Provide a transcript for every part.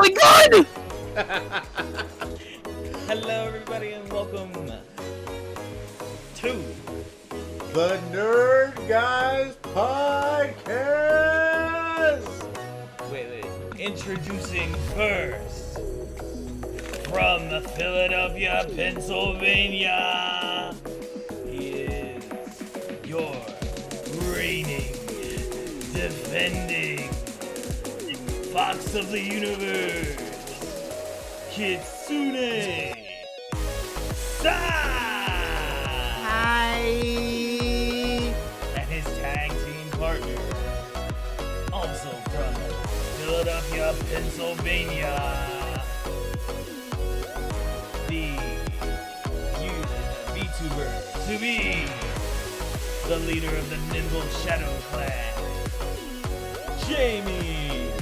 really good! Hello, everybody, and welcome to the Nerd Guys Podcast! Wait. Introducing first, from Philadelphia, Pennsylvania, he is your reigning, defending Fox of the Universe, Kitsune Sai! And his tag team partner, also from Philadelphia, Pennsylvania, the VTuber to be the leader of the Nimble Shadow Clan, Jamie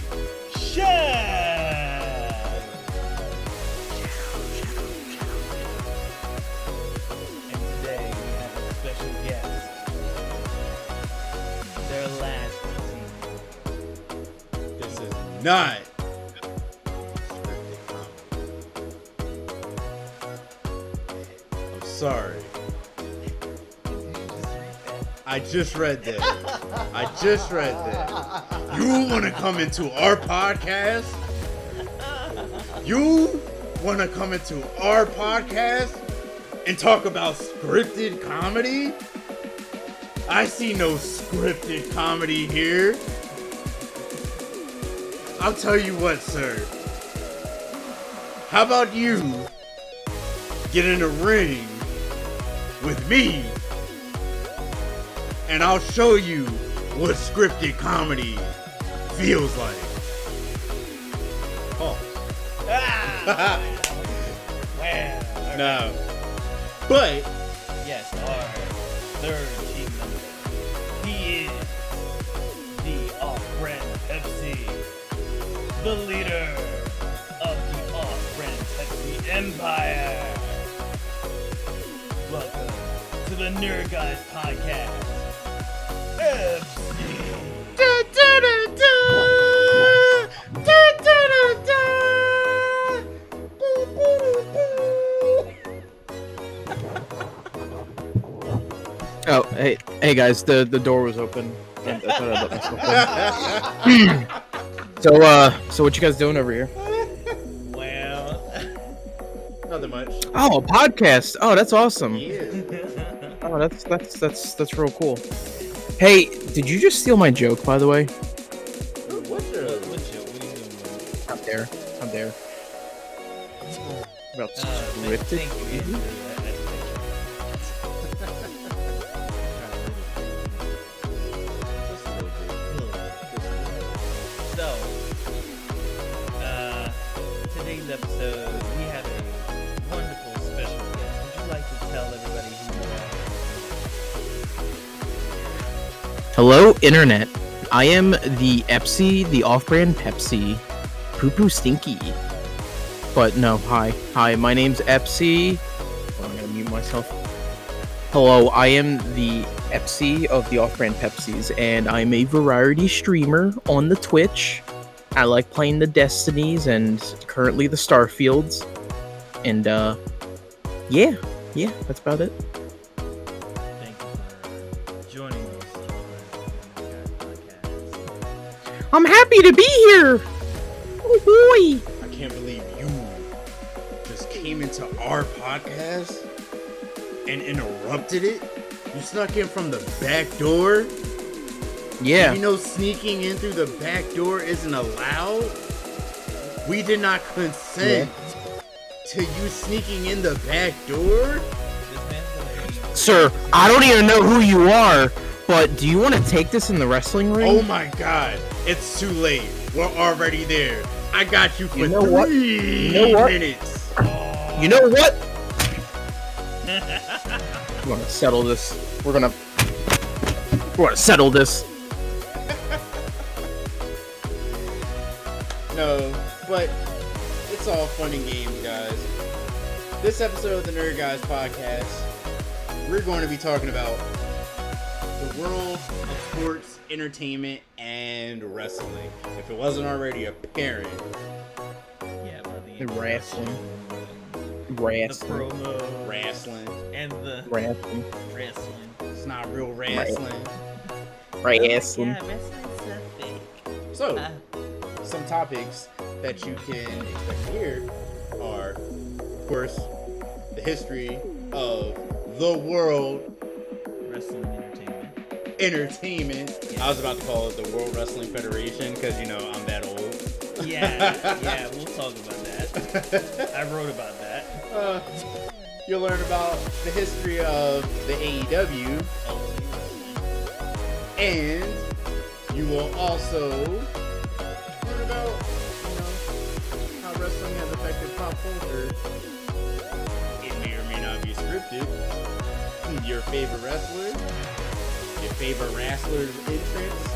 Shad. And today we have a special guest. Their last season. This is not I'm sorry. I just read that. You want to come into our podcast? You want to come into our podcast and talk about scripted comedy? I see no scripted comedy here. I'll tell you what, sir. How about you get in a ring with me and I'll show you what scripted comedy feels like. Oh. Well, No. But yes, our third team member. He is the off-brand Pepsi, the leader of the off-brand Pepsi Empire. Welcome to the Nerd Guys Podcast. Pepsi. Oh, hey guys, the door was open. I thought I'd let myself in. So what you guys doing over here? Well, nothing much. Oh, a podcast. Oh, that's awesome. Yeah. Oh, that's real cool. Hey, did you just steal my joke, by the way? What's your what are you doing? I'm there. About Thank scripted. you, Andrew. So, today's episode, we have a wonderful special guest. Would you like to tell everybody who you are? Hello, Internet. I am the Epsi, the off-brand Pepsi, poo-poo stinky. But no, hi, my name's Epsi. Oh, I'm gonna mute myself. Hello, I am the Epsi of the off-brand Pepsis, and I'm a variety streamer on the Twitch. I like playing the Destinies and currently the Starfields. And, yeah, that's about it. Thank you for joining us on the podcast. I'm happy to be here! Oh boy! I can't believe you just came into our podcast and interrupted it. You snuck in from the back door. Yeah. You know sneaking in through the back door isn't allowed. We did not consent to you sneaking in the back door. This man's gonna be Sir, I don't even know who you are, but do you want to take this in the wrestling ring? Oh my god, it's too late. We're already there. I got you for You know what? 3 You know what? minutes. You know what? We're gonna settle this. We're gonna settle this. No, but it's all fun and games, guys. This episode of the Nerd Guys Podcast, we're going to be talking about the world of sports, entertainment, and wrestling. If it wasn't already apparent. name. Wraslin. The Wraslin. promo. Wrestling. And the Wrestling. wrestling. It's not real wrestling. Wrestling. Yeah, wrestling's so fake. So, some topics that you can expect to hear are, of course, the history of the world Wrestling entertainment. Yeah. I was about to call it the World Wrestling Federation because, you know, I'm that old. Yeah, we'll talk about that. I wrote about that. You'll learn about the history of the AEW, and you will also learn about, you know, how wrestling has affected pop culture. It may or may not be scripted. Your favorite wrestler, your favorite wrestler's entrance,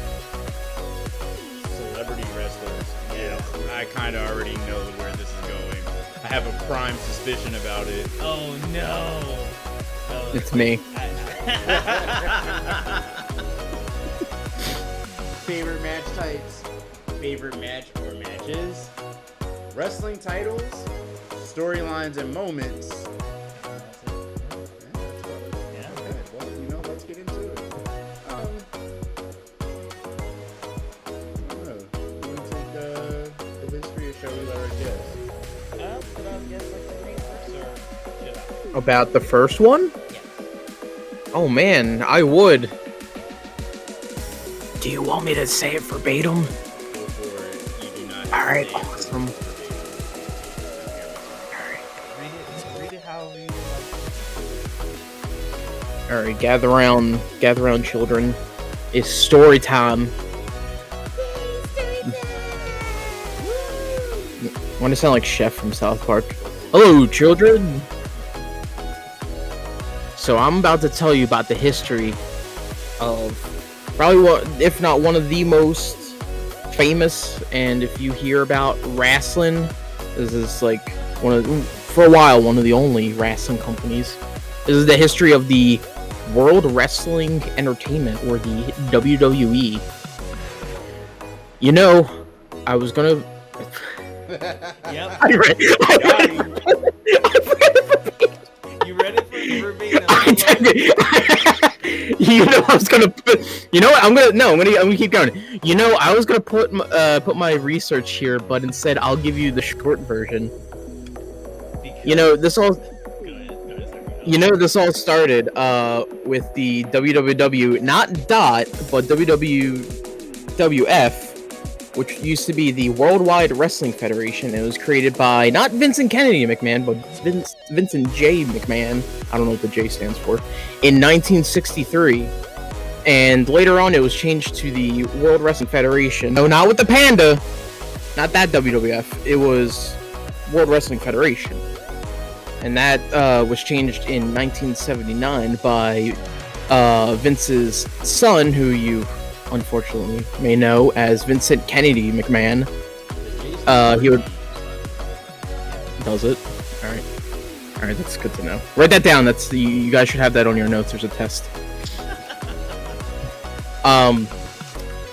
celebrity wrestlers. Yeah, I kind of already know where this is going. I have a prime suspicion about it. Oh no! It's me. Favorite match types, favorite match or matches, wrestling titles, storylines and moments. Yeah. Okay, well, you know, let's get into it. I don't know. You want to take the history, or shall we let her guess? Put on guess like the green first, or should I? About the first one? Yeah. Oh man, I would. Do you want me to say it verbatim? Go for it. You do not. Alright, say it awesome. Read it however you like. Alright, gather round, children. It's story time. Want to sound like Chef from South Park? Hello, children. So I'm about to tell you about the history of probably one, if not one of the most famous, and if you hear about Wraslin, this is like for a while one of the only wrestling companies. This is the history of the World Wrestling Entertainment, or the WWE. You know, I was gonna. Yep. I read. You ready for the verbatim? You know, I was gonna put. You know what? I'm gonna keep going. You know, I was gonna put my research here, but instead I'll give you the short version. You know, this all. You know, this all started with the WWW, not DOT, but WWF, which used to be the Worldwide Wrestling Federation. It was created by not Vincent Kennedy McMahon, but Vincent J. McMahon. I don't know what the J stands for. In 1963. And later on, it was changed to the World Wrestling Federation. No, not with the Panda. Not that WWF. It was World Wrestling Federation. And that was changed in 1979 by Vince's son, who you unfortunately may know as Vincent Kennedy McMahon. He would... Does it? Alright, that's good to know. Write that down. You guys should have that on your notes. There's a test.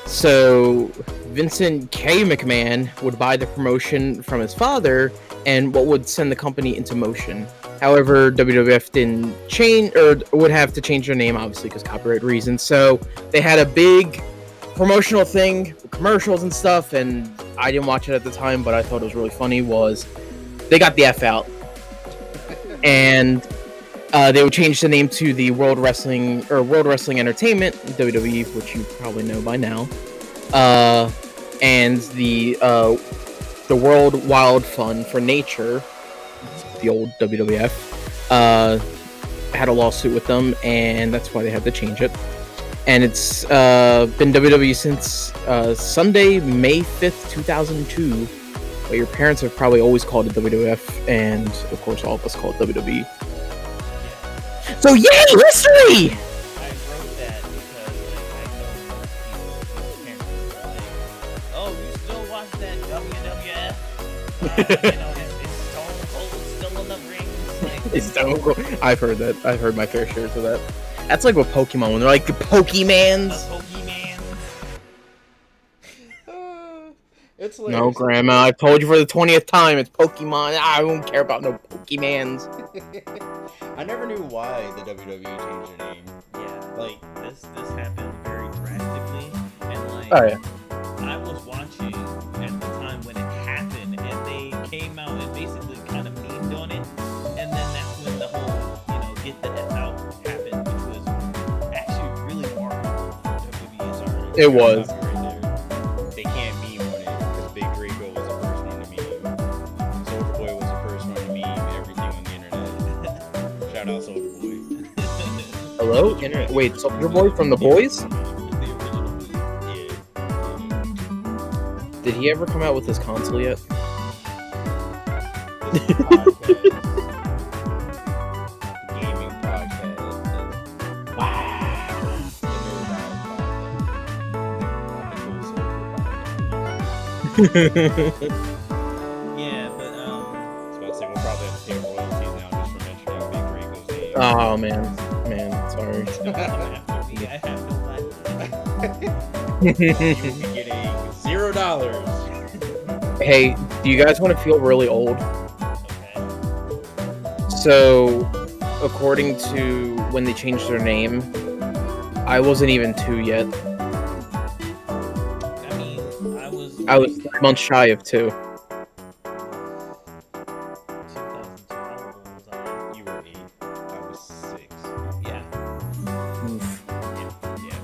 So Vincent K. McMahon would buy the promotion from his father, and what would send the company into motion. However, WWF didn't change, or would have to change their name, obviously, because copyright reasons. So they had a big promotional thing, commercials and stuff, and I didn't watch it at the time, but I thought it was really funny, was they got the F out. And they would change the name to the World Wrestling Entertainment, WWE, which you probably know by now. And the World Wild Fund for Nature, the old WWF, had a lawsuit with them, and that's why they had to change it. And it's been WWE since Sunday, May 5th, 2002. But your parents have probably always called it WWF, and of course all of us call it WWE. So yay, history! I wrote that because I know most people's parents are like, oh, you still watch that WWF? Is Stone Cold still in the rings? Like, It's Stone Cold. I've heard that. I've heard my fair share of that. That's like with Pokemon, when they're like, Pokemans. Pokemans. It's No, hilarious. Grandma, I've told you for the 20th time. It's Pokemon. I don't care about no Pokemans. I never knew why the WWE changed their name. Yeah, Like, this happened very drastically, and like Oh, yeah. I was watching at the time when it happened, and they came out and basically kind of memed on it, and then that's when the whole get the F out happened, which was actually really marketable for WWE. Sorry, It was. stop you right there. They can't meme on it because Big Draco was the first one to meme. Soulja Boy was the first one to meme everything on the internet. Shout out Soulja Boy. Hello? Internet. Wait, Soldier Boy from The Boys? The original, yeah. Did he ever come out with his console yet? This is a podcast. The gaming podcast. Wow. The Nerd Guys podcast. Yeah, but I was about to say, we'll probably have to pay royalties now just for mentioning Big Draco's name. Oh, man. Sorry. I'm after me. I have no livelihood. You will be getting $0. Hey, do you guys want to feel really old? Okay. So, according to when they changed their name, I wasn't even 2 yet. I mean, I was 3 months shy of 2. 2012 was I? You were 8. I was 6. Yeah. Yeah.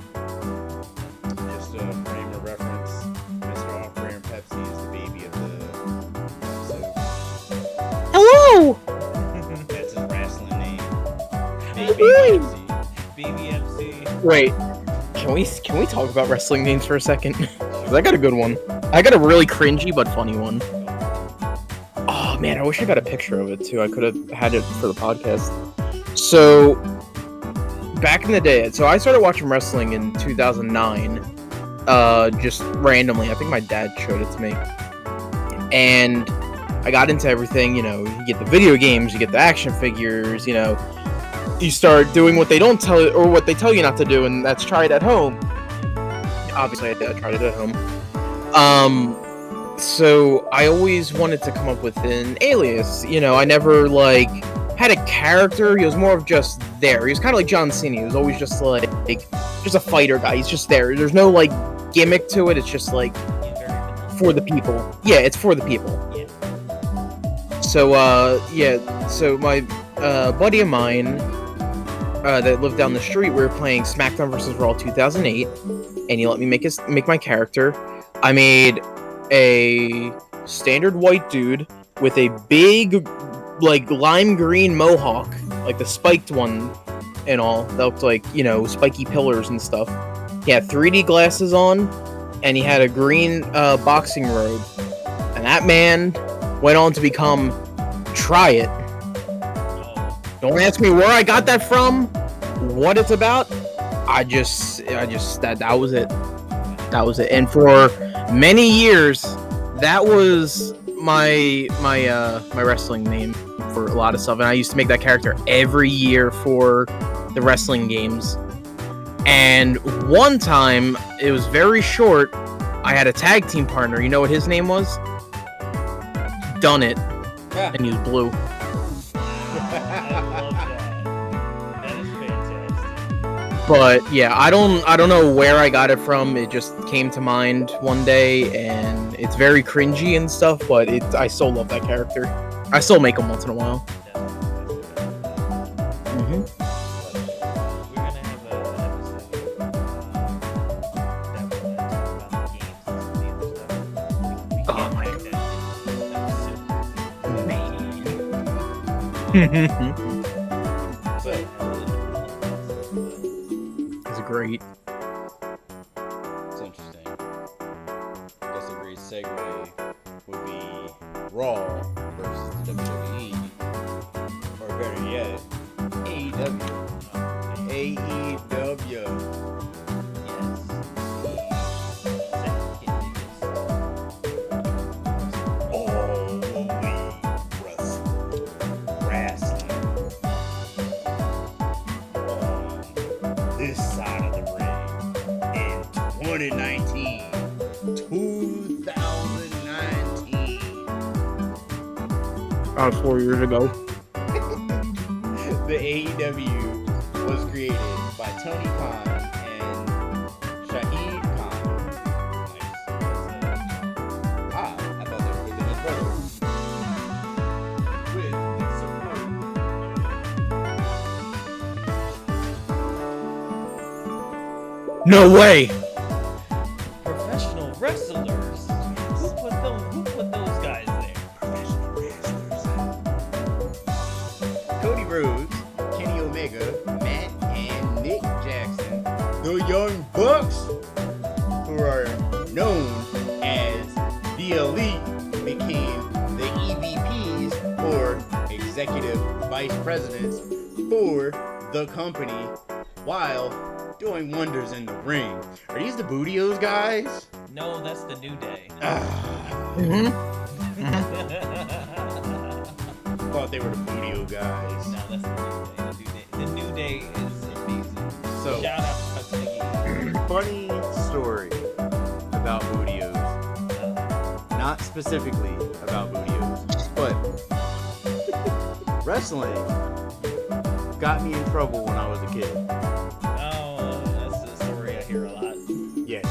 Just a frame of reference, Mr. Off-Brand Pepsi is the baby of the episode. Hello! That's his wrestling name. Hey. Baby Pepsi. BBFC. Wait, can we talk about wrestling names for a second? 'Cause I got a good one. I got a really cringy but funny one. Oh man, I wish I got a picture of it too. I could have had it for the podcast. So, back in the day, so I started watching wrestling in 2009, just randomly. I think my dad showed it to me. And I got into everything, you get the video games, you get the action figures, you start doing what they don't tell you, or what they tell you not to do, and that's try it at home. Obviously, I tried it at home. So I always wanted to come up with an alias. I never had a character. He was more of just there. He was kind of like John Cena. He was always just just a fighter guy. He's just there. There's no gimmick to it. It's just Yeah, very vanilla. for the people. Yeah, it's for the people. Yeah. So so my buddy of mine that lived down the street, we were playing SmackDown vs. Raw 2008, and he let me make my character. I made a standard white dude with a big lime green mohawk, like the spiked one and all, that looked like spiky pillars and stuff. He had 3D glasses on, and he had a green boxing robe, and that man went on to become Try It. Oh, Don't ask me where I got that from, what it's about. That was it. That was it. And for many years, that was my wrestling name for a lot of stuff. And I used to make that character every year for the wrestling games. And one time, it was very short, I had a tag team partner. You know what his name was? Done It. Yeah. And he was blue. I love that. That is fantastic. But yeah, I don't know where I got it from. It just came to mind one day, and it's very cringy and stuff. But I still love that character. I still make him once in a while. Mm-hmm. We're gonna have an episode that will talk about the games and some of the other stuff. We Oh can't my pack that So, It's great. it's interesting. I guess a great segue would be Raw versus the WWE, or better yet, AEW. AEW. All elite wrestling. On this side of the ring in 2019, 2019. 4 years ago. The AEW was created by Tony Khan and Shahid Khan. Nice. I thought they were his brother. With support. No way! Professional wrestlers. Who put those guys there? Cody Rhodes, Kenny Omega, Matt, and Nick Jackson, the Young Bucks, who are known as the Elite, became the EVPs, or Executive Vice Presidents, for the company, while doing wonders in the ring. Are these the Bootios guys? No, that's the New Day. Thought they were the Bootio guys. No, that's the New Day. The New Day is amazing. So, Shout out to Husky. funny story about Bootios. Not specifically about Bootios, but wrestling got me in trouble when I was a kid. Oh, that's a story I hear a lot. Yes.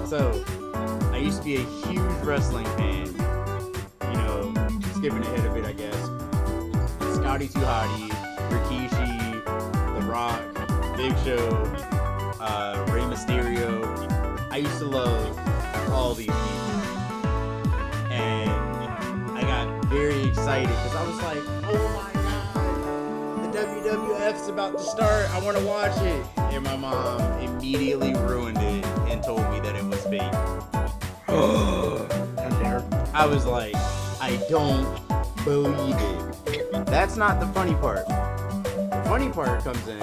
So, I used to be a huge wrestling fan. You know, skipping ahead a bit, I guess. Scotty 2 Hotty, Rikishi, The Rock, Big Show, Rey Mysterio. I used to love all these people. And I got very excited because I was like, oh my god, the WWF's about to start. I want to watch it. And my mom immediately ruined it and told me that it was fake. How dare. I was like, I don't believe it. That's not the funny part. The funny part comes in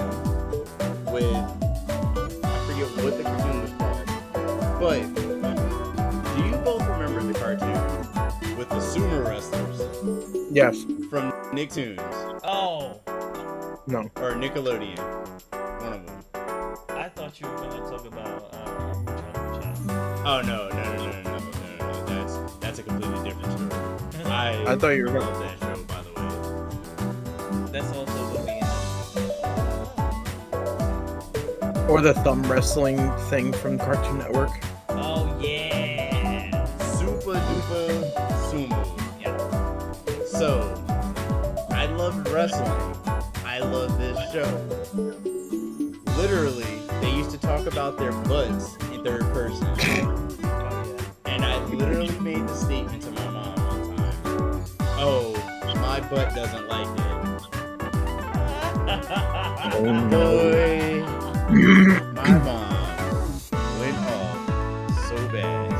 with, I forget what the cartoon was called, but do you both remember the cartoon with the sumo wrestlers Yes. from Nicktoons Oh, No. or Nickelodeon? One of them. I thought you were going to talk about Chocolate Oh no. That's a completely different story. I thought you were love that show, by the way. That's also going to be in Or the thumb wrestling thing from Cartoon Network. Oh, yeah. Super duper sumo. Yeah. So, I loved wrestling. I love this show. Literally, they used to talk about their butts in third person. Oh, yeah. And I literally made the statement to my mom one time. Oh, my butt doesn't like it. Boy, my mom went off so bad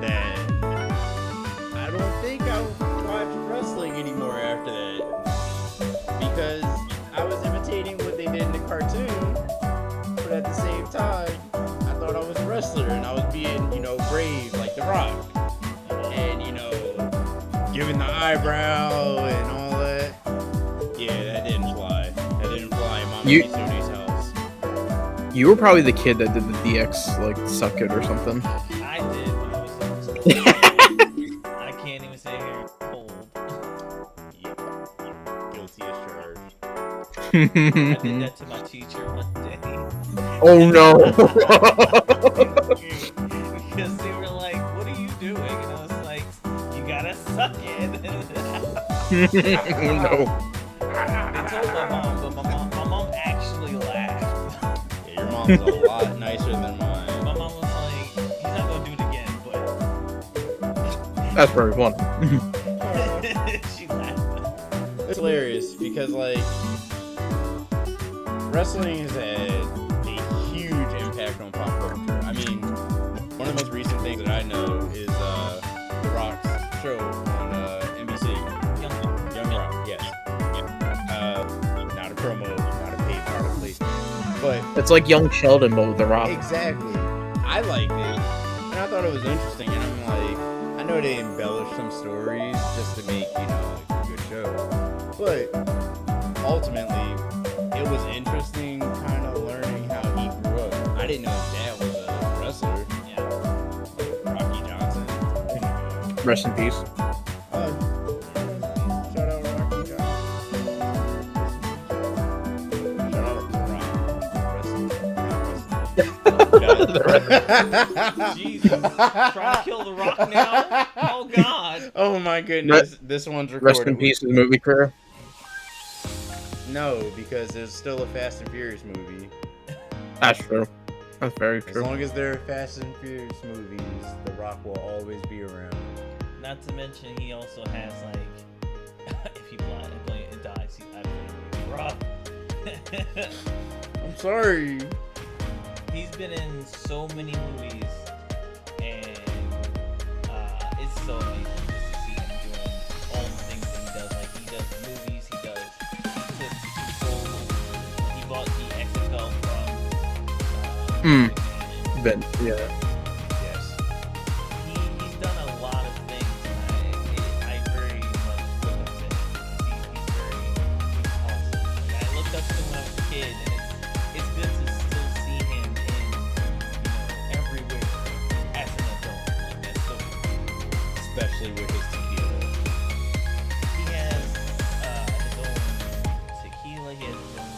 that I don't think I'll watch wrestling anymore after that. Because I was imitating what they did in the cartoon, but at the same time, I thought I was a wrestler and I was being, brave like The Rock. And, giving the eyebrow and all that. Yeah, that didn't fly. That didn't fly in Mama Mitsuni's house. You were probably the kid that did the DX, like, suck it or something. I did when I was 17. I can't even say here cold. Yep. Guilty as charged. I did that to my teacher one day. Oh no! Because they were like, what are you doing? And I was like, you gotta suck it. Oh no. They told my mom, but my mom actually laughed. Yeah, your mom's a lot nicer than mine. My mom was like, he's not gonna do it again, That's very funny. but she laughed. It's hilarious because, wrestling has had a huge impact on pop culture. I mean, one of the most recent things that I know is The Rock's show on NBC. Young Rock, yes. Not a promo, not a paid product placement. But It's like Young Sheldon, but with The Rock. exactly. I liked it. And I thought it was interesting. And I'm like, I know they embellished some stories just to make, a good show. But ultimately, it was interesting kind of learning how he grew up. I didn't know his dad was a wrestler. Yeah. Like Rocky Johnson. Rest in peace. Jesus, trying to kill The Rock now? Oh God! Oh my goodness, this one's Rest recorded. in peace, his movie career. No, because there's still a Fast and Furious movie. That's true. That's very As true. long as there are Fast and Furious movies, The Rock will always be around. Not to mention, he also has like, if he dies, I Rock. I'm sorry. He's been in so many movies, and it's so amazing just to see him doing all the things that he does. Like he does movies, he took control. He bought the XFL from. But yeah. Yes. He's done a lot of things, and I very much look up to him because he's awesome. Like, I looked up to him when I was a kid, and it's good to still see him in everywhere as an adult. Like that's so cool. Especially with his tequila. He has his own tequila. He has his own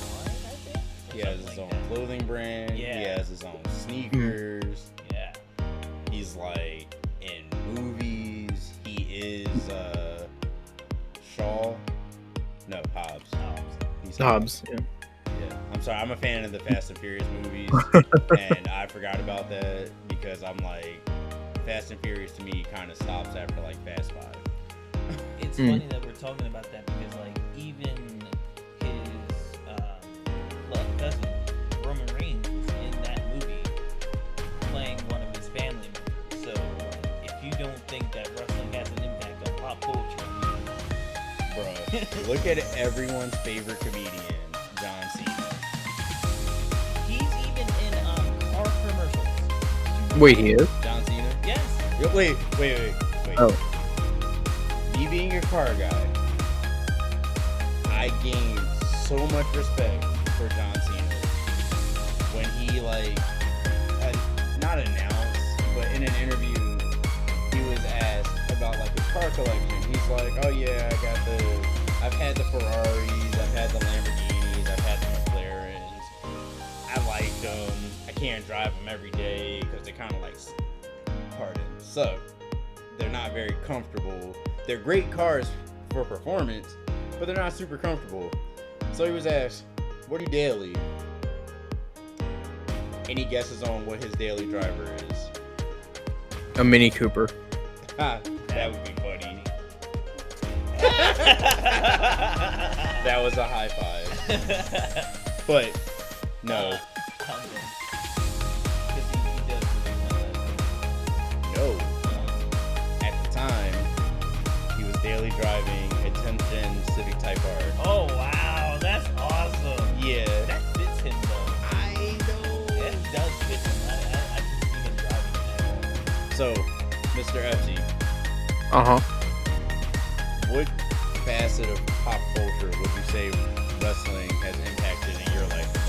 wine, I think. Or He has his something own like that. clothing brand. Yeah. He has his own sneakers. Yeah. He's like in movies. He is Shaw. No, Hobbs. He's Hobbs. Yeah. Yeah. I'm sorry. I'm a fan of the Fast and Furious movies, and I forgot about that because I'm like, Fast and Furious to me kind of stops after like Fast 5. It's funny that we're talking about that because, like, even his cousin Roman Reigns was in that movie playing one of his family members. So, if you don't think that wrestling has an impact on pop culture, Bruh, look at everyone's favorite comedian, John Cena. he's even in car commercials. Wait, he is? John Cena? Yes. Wait. Oh. Me being a car guy, I gained so much respect for John Cena when he not announced, but in an interview, he was asked about like his car collection. He's like, oh yeah, I've had the Ferraris, I've had the Lamborghinis, I've had the McLarens. I like them. I can't drive them every day because they kind of like, suck. They're not very comfortable. They're great cars for performance, but they're not super comfortable. So he was asked, what do you daily? Any guesses on what his daily driver is? A Mini Cooper. Ha, that would be funny. That was a high five. But, no. No. At the time, he was daily driving a 10th gen Civic Type R. Oh wow, that's awesome. Yeah. That fits him though. I know. It does fit him. I can see him driving that. So, Mr. FC, Uh huh. what facet of pop culture would you say wrestling has impacted in your life the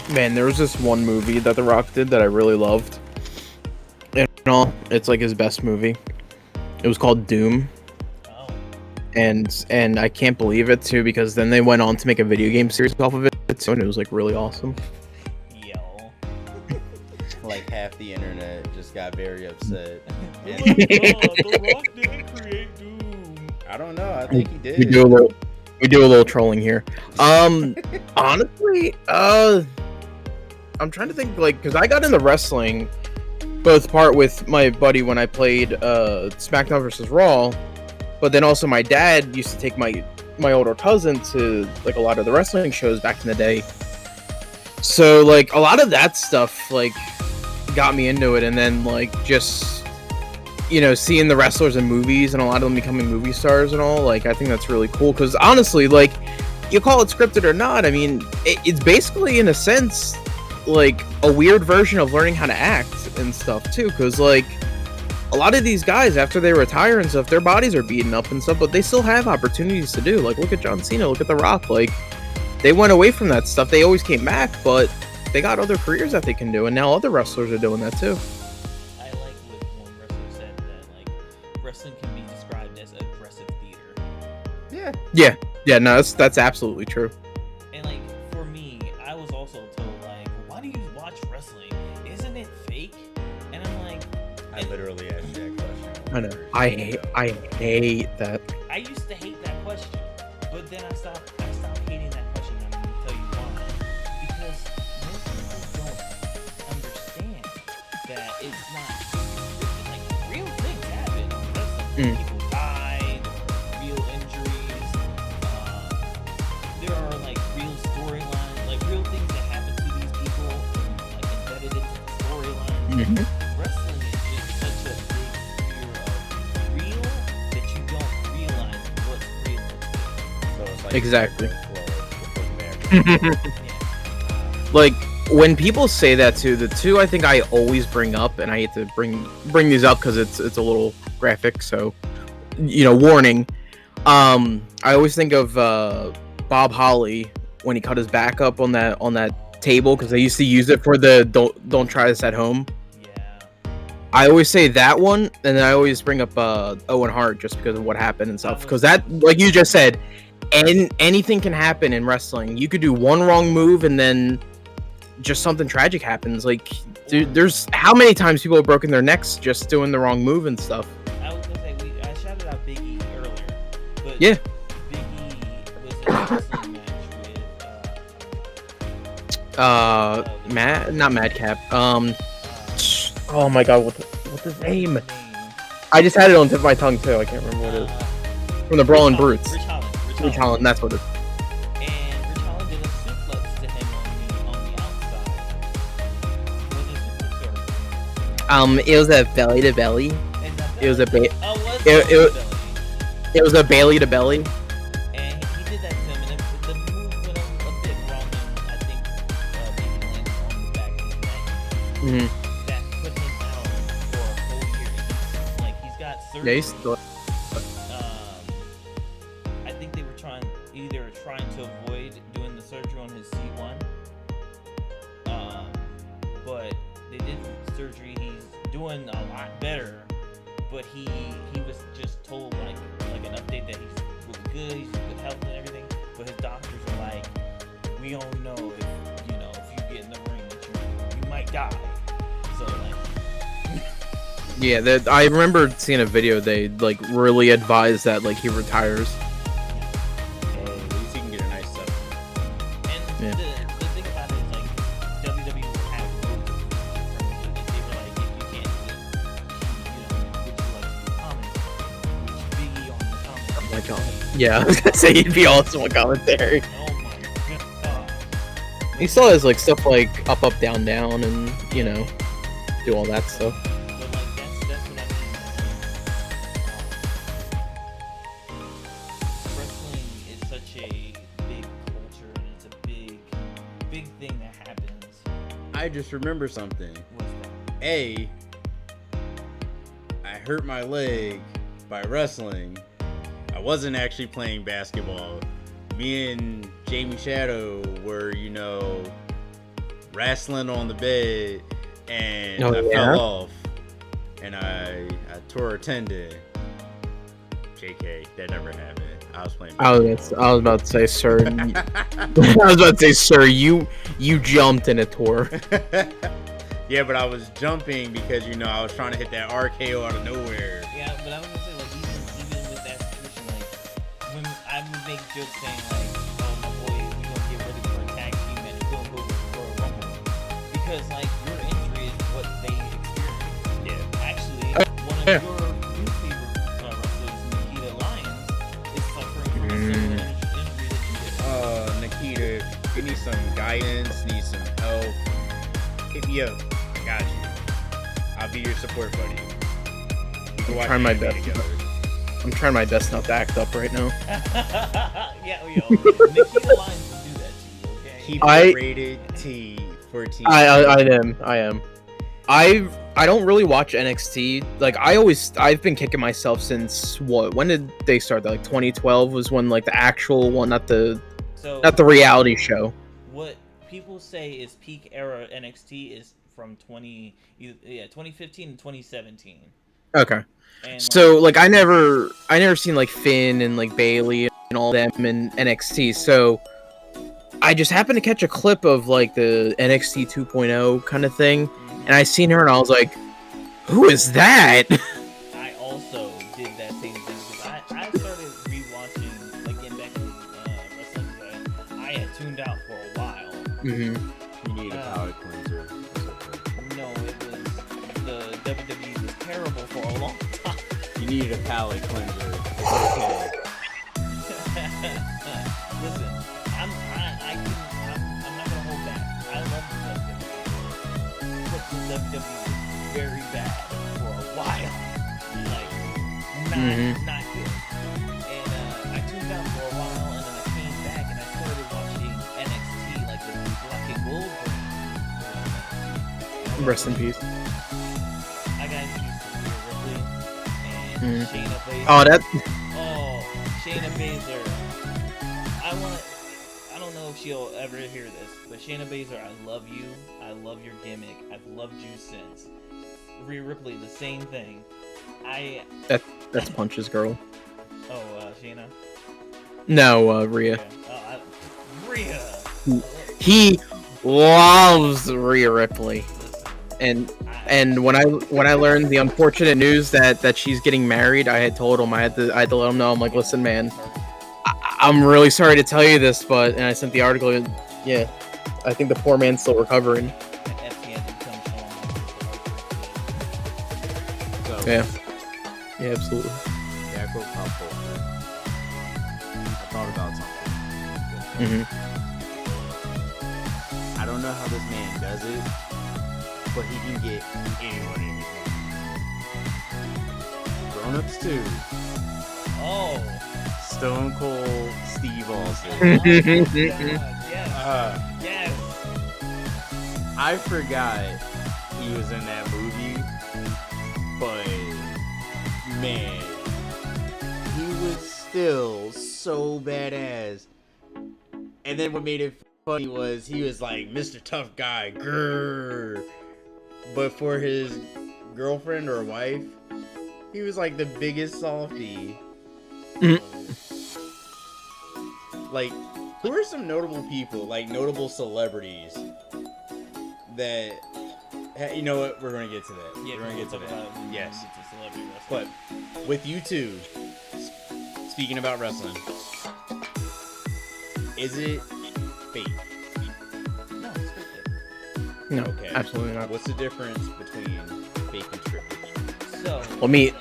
most? Man, there was this one movie that The Rock did that I really loved. And all, it's like his best movie. It was called Doom, Oh. and I can't believe it too because then they went on to make a video game series off of it too, and it was like really awesome. Yo. Like half the internet just got very upset. Oh And my God, The Rock didn't create Doom. I don't know. I think he did. We do a little trolling here. Honestly, I'm trying to think like because I got into wrestling both part with my buddy when I played SmackDown versus Raw, but then also my dad used to take my older cousin to like a lot of the wrestling shows back in the day. So like a lot of that stuff like got me into it, and then like just seeing the wrestlers in movies and a lot of them becoming movie stars and all, like I think that's really cool because honestly, like you call it scripted or not, I mean it's basically in a sense like a weird version of learning how to act and stuff too, because like a lot of these guys after they retire and stuff, their bodies are beaten up and stuff, but they still have opportunities to do. Like look at John Cena, look at The Rock, like they went away from that stuff. They always came back, but they got other careers that they can do, and now other wrestlers are doing that too. I like what one wrestler said that like wrestling can be described as aggressive theater. Yeah. Yeah, no, that's absolutely true. And like for me, I was also told asked you that question. I know. I hate that. I used to hate that question, but then I stopped hating that question. I'm gonna tell you why. Because most people don't understand that it's not like real things happen on wrestling. People die, real injuries. There are like real storylines, like real things that happen to these people, like embedded into the storyline. Wrestling is just such a big sphere of real that you don't realize what's real. So it's like Exactly. Yeah. Like when people say that too, the two I think I always bring up, and I hate to bring these up because it's a little graphic, so warning. I always think of Bob Holly when he cut his back up on that table because they used to use it for the don't try this at home. Yeah. I always say that one, and then I always bring up Owen Hart just because of what happened and stuff. Because that, like you just said, anything can happen in wrestling. You could do one wrong move, and then just something tragic happens. Like, dude, there's how many times people have broken their necks just doing the wrong move and stuff. I was gonna say I shouted out Big E earlier, but Yeah. Big E was in a wrestling match with Not Madcap. Oh my God, what's his name? I just had it on the tip of my tongue too. I can't remember what it is. From the Brawling Brutes. Rich Holland, that's what it is. And Rich Holland did a suplex to him on the outside. Was it suplex or? It was a belly to belly. It was a it was a Bailey to belly. And he did that to him, and the move went a bit wrong, and I think maybe landed on the back of his neck. That put him out for a whole year. Like, he's got surgery. Yeah, he's still. I think they were either trying to avoid doing the surgery on his C1, but they did surgery. He's doing a lot better, but he was just told like an update that he's really good, he's in good health and everything. But his doctors are like, we don't know if you get in the ring that you might die. So like, Yeah, I remember seeing a video. They like really advised that like he retires. At least he can get a nice setup. and the thing about it is like WWE had rules. They were like, if you can't do this, would you like to do comments? Which Biggie on the comments. Oh my God. Yeah, I was gonna say he'd be awesome on commentary. Oh my god. He still has like stuff like up, down, down, and do all that stuff. But like that's what I mean. Wrestling is such a big culture, and it's a big thing that happens. I just remember something. What's that? I hurt my leg by wrestling. I wasn't actually playing basketball. Me and Jamie Shadow were, wrestling on the bed, and I fell off, and I tore a tendon. JK, that never happened. I was playing basketball. I was about to say, sir. I was about to say, sir, you jumped in a tour. Yeah, but I was jumping because I was trying to hit that RKO out of nowhere. Yeah, but I was gonna say like even with that situation, like when I would make jokes saying like, "Oh my boy, we gonna get ready for a tag team and it's gonna go for a rumble," because like your injury is what they experience. Yeah. Actually, one of your new favorite wrestlers, Nikita Lyons, is suffering from a similar injury that you did. Nikita, you need some guidance, need some help. Hit me up. I got you. I'll be your support buddy. We can watch trying my anime best. together. I'm trying my best not to act up right now. Yeah, Nikita Lyons will do that to you, okay? Keep it rated T for T. I am. I don't really watch NXT. Like I've been kicking myself since when did they start? Like 2012 was when like the actual one, not the reality show. What people say is peak era NXT is from 2015 and 2017. Okay. And so like I never seen like Finn and like Bailey and all them in NXT. So I just happened to catch a clip of like the NXT 2.0 kind of thing, and I seen her and I was like, "Who is that?" did that same thing because I started rewatching, like getting back into wrestling. But I had tuned out for a while. Mm-hmm. You need a palate cleanser. No, it was the WWE was terrible for a long time. You needed a palate cleanser. It's okay. Listen, I'm not gonna hold back. I love the WWE, but the WWE was very bad for a while. Like, not good. And I tuned out for a while, and then I came back and I started watching NXT, like the black and gold version. Rest in peace. I got introduced to Rhea Ripley and Shayna Baszler. Oh, that. Oh, Shayna Baszler. I don't know if she'll ever hear this, but Shayna Baszler, I love you. I love your gimmick. I've loved you since. Rhea Ripley, the same thing. That's Punch's girl. Oh, Shayna? No, Rhea. Yeah. Rhea! He loves Rhea Ripley. Listen, And when I learned the unfortunate news that she's getting married, I had told him I had to let him know. I'm like, listen, man, I'm really sorry to tell you this, and I sent the article. Yeah, I think the poor man's still recovering. So, Yeah, absolutely. Yeah, go pop culture. I thought about something. I don't know how this man does it, but he can get anyone in his Grown Ups 2. Oh. Stone Cold Steve Austin. Oh, God, yes. Yes. I forgot he was in that movie, but man, he was still so badass. And then what made it funny was he was like Mr. Tough Guy, grrr. But for his girlfriend or wife, he was like the biggest softie. Like, who are some notable people, like notable celebrities that, you know what, we're going to get to that. Yeah, we're going to get to that. Yes. But But with you two, speaking about wrestling, is it fake? no, it's scripted. No, Okay. absolutely not. What's the difference between fake and scripted? So. Let me.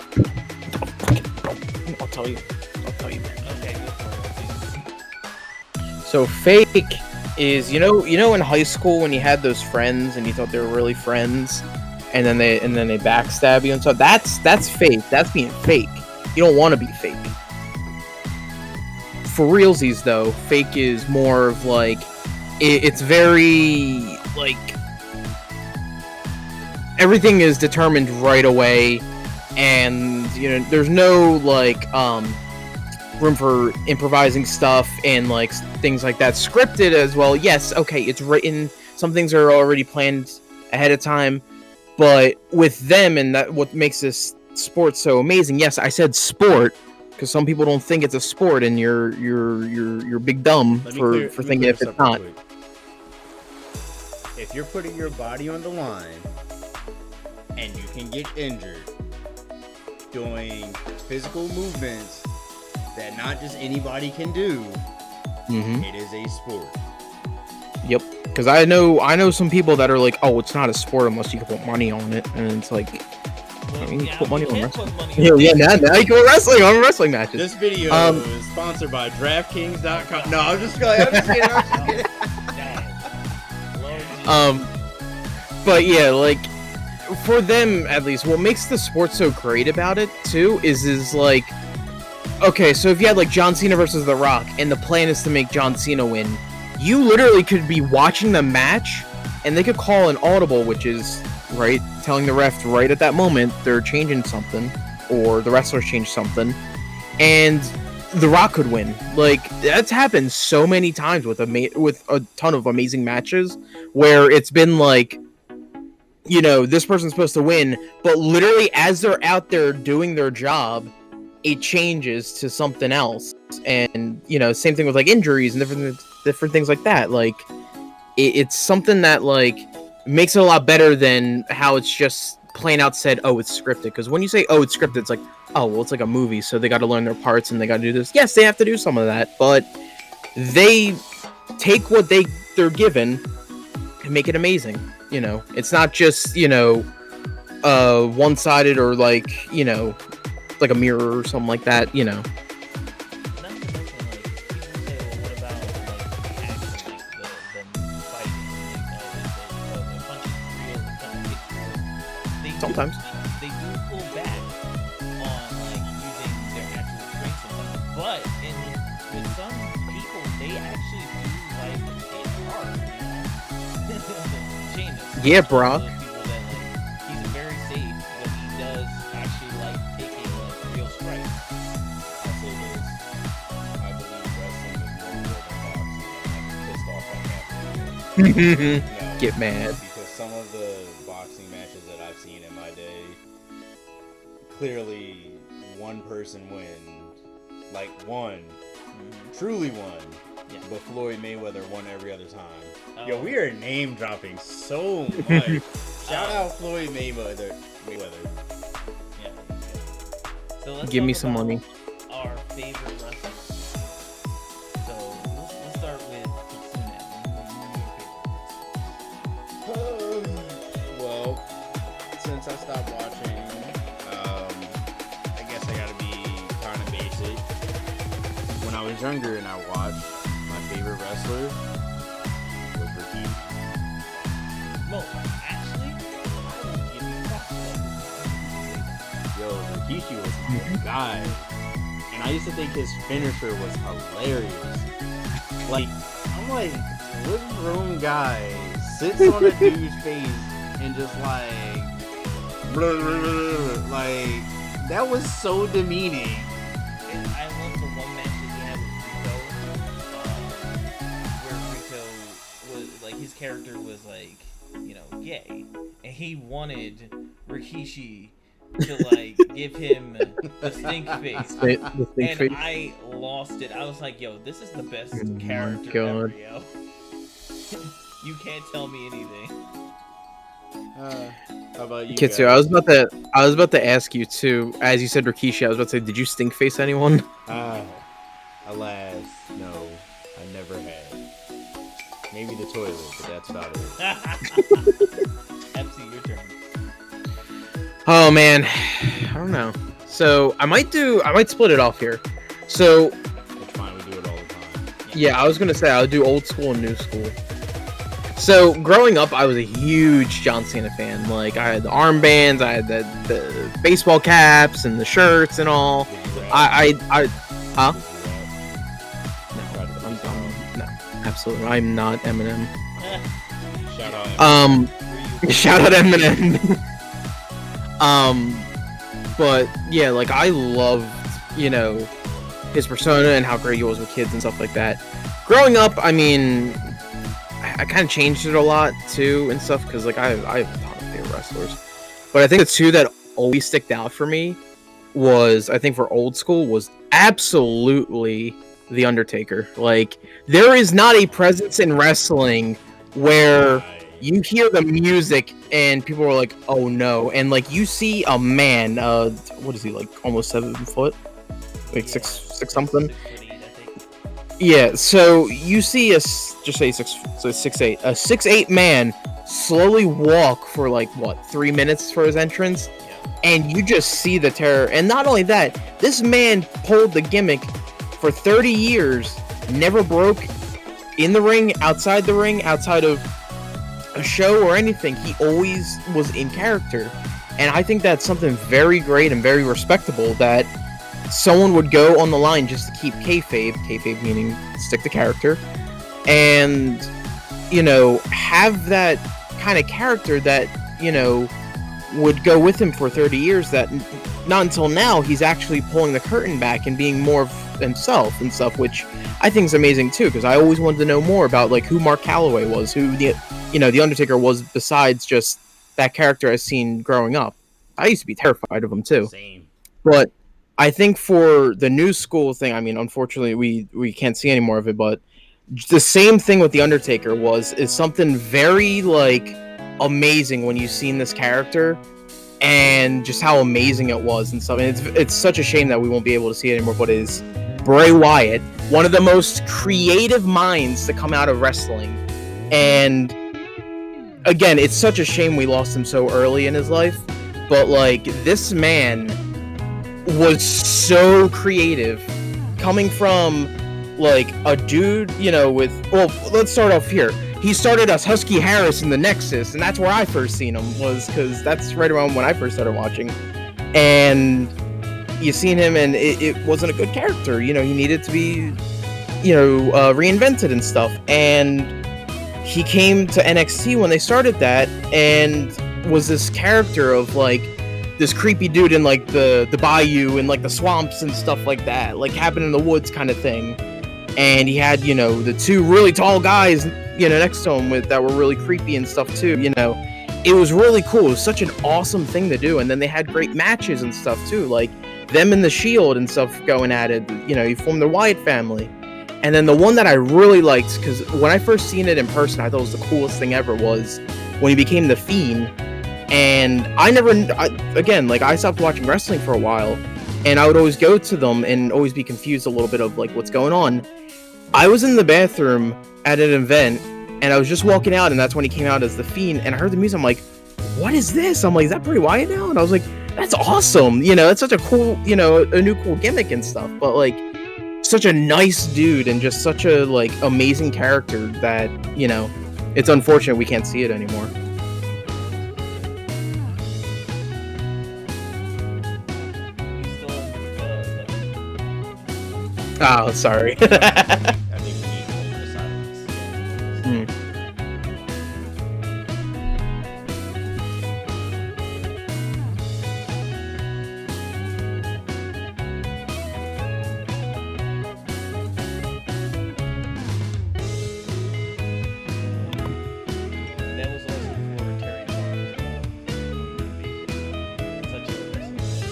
I'll tell you, man. Okay, go for it. So fake is, you know in high school when you had those friends and you thought they were really friends, and then they backstab you and stuff. That's fake. That's being fake. You don't want to be fake. For realsies though, fake is more of like it's very like everything is determined right away, and there's no like room for improvising stuff and like things like that. Scripted as well, yes, okay, it's written, some things are already planned ahead of time, but with them, and that what makes this sport so amazing. Yes, I said sport because some people don't think it's a sport, and you're big dumb for thinking if it's not. If you're putting your body on the line and you can get injured doing physical movements that not just anybody can do, it is a sport. Yep. Because I know some people that are like, oh, it's not a sport unless you can put money on it, and it's like, you can put money on wrestling. Yeah, now you can put wrestling on wrestling matches. This video is sponsored by DraftKings.com. No, I'm just kidding. But yeah, like for them at least, what makes the sport so great about it too is like, okay, so if you had like John Cena versus The Rock, and the plan is to make John Cena win, you literally could be watching the match, and they could call an audible, which is right, telling the ref right at that moment they're changing something, or the wrestlers changed something, and The Rock could win. Like, that's happened so many times with a ton of amazing matches, where it's been like, this person's supposed to win, but literally as they're out there doing their job, it changes to something else. And same thing with like injuries and different things like that. Like it's something that like makes it a lot better than how it's just plain out said, "Oh, it's scripted." Because when you say, "Oh, it's scripted," it's like, "Oh, well, it's like a movie, so they got to learn their parts and they got to do this." Yes, they have to do some of that, but they take what they're given and make it amazing. You know, it's not just one-sided or like like a mirror or something like that. You know. Not to mention, like, people say, well, what about, like, the action, like, the fighting, the punching real, the kicks real? Sometimes. They do pull back on, like, using their actual strengths and stuff, but with some people, they actually do, like, hit hard, you know? Sheamus. Yeah, One of Brock. those people that, like, he's very safe, but he does actually, like, taking, like, real strikes. I'll say this. I believe wrestling is more real than boxing. I'm pissed off at that. No, Get mad. because some of the boxing matches that I've seen in my day, clearly one person wins. Like one. Truly won. Yeah. But Floyd Mayweather won every other time. Oh. Yo, we are name dropping so much. Shout out Floyd Mayweather. Yeah. So let's Give me talk some about money. Our favorite wrestlers. So let's start with Kitsune. Well, since I stopped watching, I guess I gotta be kind of basic. When I was younger and I watched, my favorite wrestler was Rikishi. Well, actually, I will give you props for that. Yo, Rikishi was my guy. And I used to think his finisher was hilarious. Like, I'm like, what grown guy sits on a dude's face and just like, blah, blah, blah, blah, like, that was so demeaning. And I love the one match that he had with Rico, where Rico was like, his character was like, gay, and he wanted Rikishi to like give him the stink face. The stink And face. I lost it. I was like, yo, this is the best Oh my character God. ever, yo. You can't tell me anything. How about you? Kitsu, guys? I was about to ask you too. As you said, Rikishi, I was about to say, did you stink face anyone? Alas, no, I never had. Maybe the toilet, but that's about it. MC, your turn. Oh man, I don't know. So I might split it off here. So It's fine, we do it all the time. yeah, I was gonna say I'll do old school and new school. So growing up, I was a huge John Cena fan. Like I had the armbands, I had the baseball caps and the shirts and all. Did you rap? Huh? Did you rap? No, no, absolutely. I'm not Eminem. Shout out. Shout out Eminem. But yeah, like I loved, his persona and how great he was with kids and stuff like that. Growing up, I mean, I kind of changed it a lot too and stuff because like I have a ton of favorite wrestlers, but I think the two that always sticked out for me was, I think for old school, was absolutely The Undertaker. Like there is not a presence in wrestling where you hear the music and people are like, oh no, and like you see a man, what is he, like almost 7 foot, like six something. 6'8", I think. Yeah, so you see just say 6'8", a 6'8" man slowly walk for like what 3 minutes for his entrance, and you just see the terror. And not only that, this man pulled the gimmick for 30 years, never broke in the ring, outside of a show or anything. He always was in character, and I think that's something very great and very respectable, that someone would go on the line just to keep kayfabe meaning stick to character, and have that kind of character that would go with him for 30 years, that not until now he's actually pulling the curtain back and being more of himself and stuff, which I think is amazing too, because I always wanted to know more about like who Mark Calloway was, who the Undertaker was, besides just that character I've seen growing up. I used to be terrified of him too. Same. But I think for the new school thing, I mean, unfortunately we can't see any more of it, but the same thing with the Undertaker is something very like amazing when you've seen this character and just how amazing it was and stuff. And it's such a shame that we won't be able to see it anymore. But is Bray Wyatt, one of the most creative minds to come out of wrestling, and again, it's such a shame we lost him so early in his life. But like, this man was so creative, coming from like a dude, you know, with, well, let's start off here. He started as Husky Harris in the Nexus, and that's where I first seen him, was because that's right around when I first started watching. And you seen him, and it wasn't a good character. You know, he needed to be, you know, reinvented and stuff. And he came to NXT when they started that, and was this character of like this creepy dude in like the bayou and like the swamps and stuff like that, like Cabin in the Woods kind of thing. And he had, you know, the two really tall guys, you know, next to him with that were really creepy and stuff too. You know, it was really cool. It was such an awesome thing to do. And then they had great matches and stuff too, like them and the Shield and stuff going at it. You know, you formed the Wyatt family. And then the one that I really liked, because when I first seen it in person, I thought it was the coolest thing ever, was when he became the Fiend. And again, like, I stopped watching wrestling for a while, and I would always go to them and always be confused a little bit of like what's going on. I was in the bathroom at an event, and I was just walking out, and that's when he came out as the Fiend, and I heard the music. I'm like, what is this? I'm like, is that Bray Wyatt now? And I was like, that's awesome. You know, it's such a cool, you know, a new cool gimmick and stuff. But like, such a nice dude and just such a like amazing character that, you know, it's unfortunate we can't see it anymore. Oh, sorry. I think we need to hold the silence. That was also before Terry Funk such a wrestler.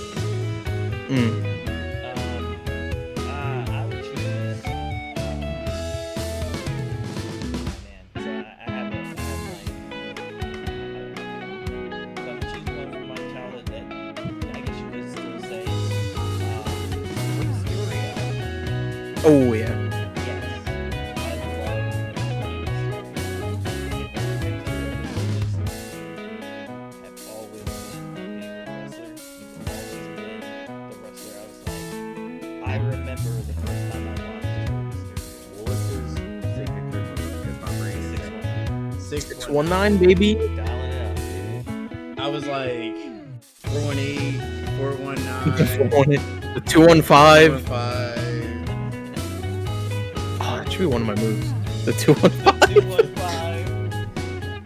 I would choose. Man, so I have so I'm choosing one from my childhood that I guess you could still say. Mysterio. Oh yeah. Yes, I love have always been a big wrestler. He's always been the wrestler I was like. I remember the first time I watched What was his secret grip? Because my brain is 619, baby. Dialing it up, baby. I was like 418, 419, The 215. 415. Oh, that should be one of my moves. The 215. 215.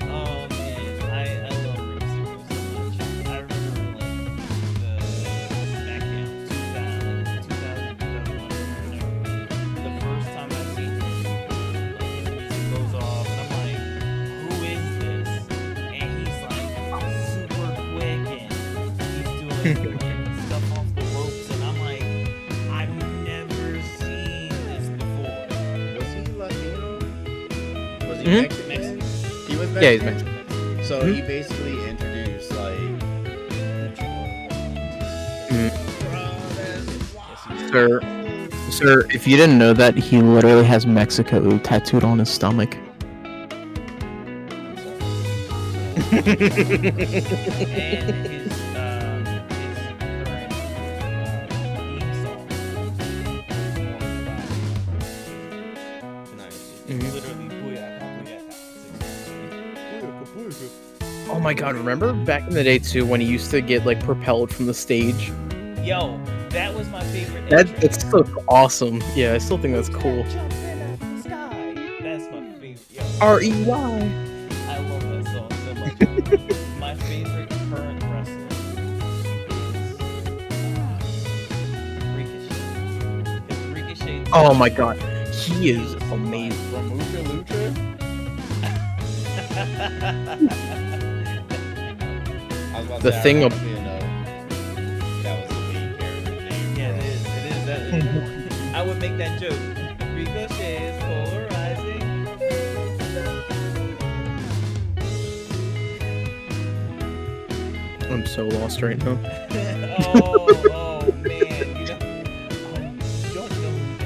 Oh man, I love Rey Mysterio so much. I remember like the SmackDown 2001. The first time I seen him, like his music goes off, and I'm like, who is this? And he's like super quick, and he's doing like stuff off the ropes, and I'm like, I've never seen this before. Was he Latino? Was he Mhm. Mexican? He was Mexican? Yeah, he's Mexican. So Mhm. he basically introduced like Sir, if you didn't know that, he literally has Mexico tattooed on his stomach. And his current theme song Mhm. literally booyaka, booyaka. Oh my god, remember back in the day too when he used to get like propelled from the stage? Yo, that was my favorite. That's so awesome. Yeah, I still think that's cool. Jumping out the sky. That's my favorite. Yo, R-E-Y. I love that song so much. My favorite current wrestler is Ricochet. Because Ricochet. Oh my god, he is amazing. From Lucha Lucha? I was about to The say, thing ab- ironically enough, that was the main character's name. Yeah, it is. That, I would make that joke. Ricochet is polarizing. I'm I'm so lost right now. oh man, you know, don't know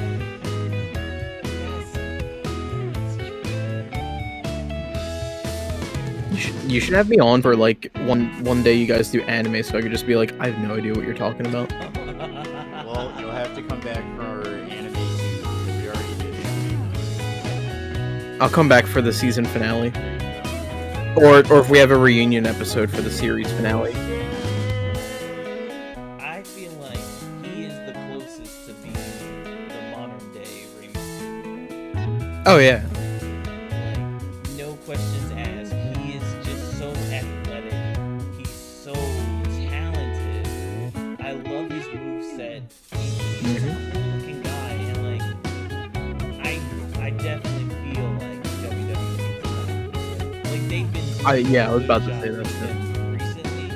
You should have me on for like one day you guys do anime, so I could just be like, I have no idea what you're talking about. Well, you'll have to come back for our anime too, because we already did anime. I'll come back for the season finale, There you go. or if we have a reunion episode for the series finale. I feel like he is the closest to being the modern day Rey Mysterio. Oh yeah. Like, no questions asked. He is just so athletic. He's so talented. I love his moveset. He's a cool looking guy, and like, I definitely feel like WWE needs like they've been. Yeah, I was doing a about to good say job that, with him recently,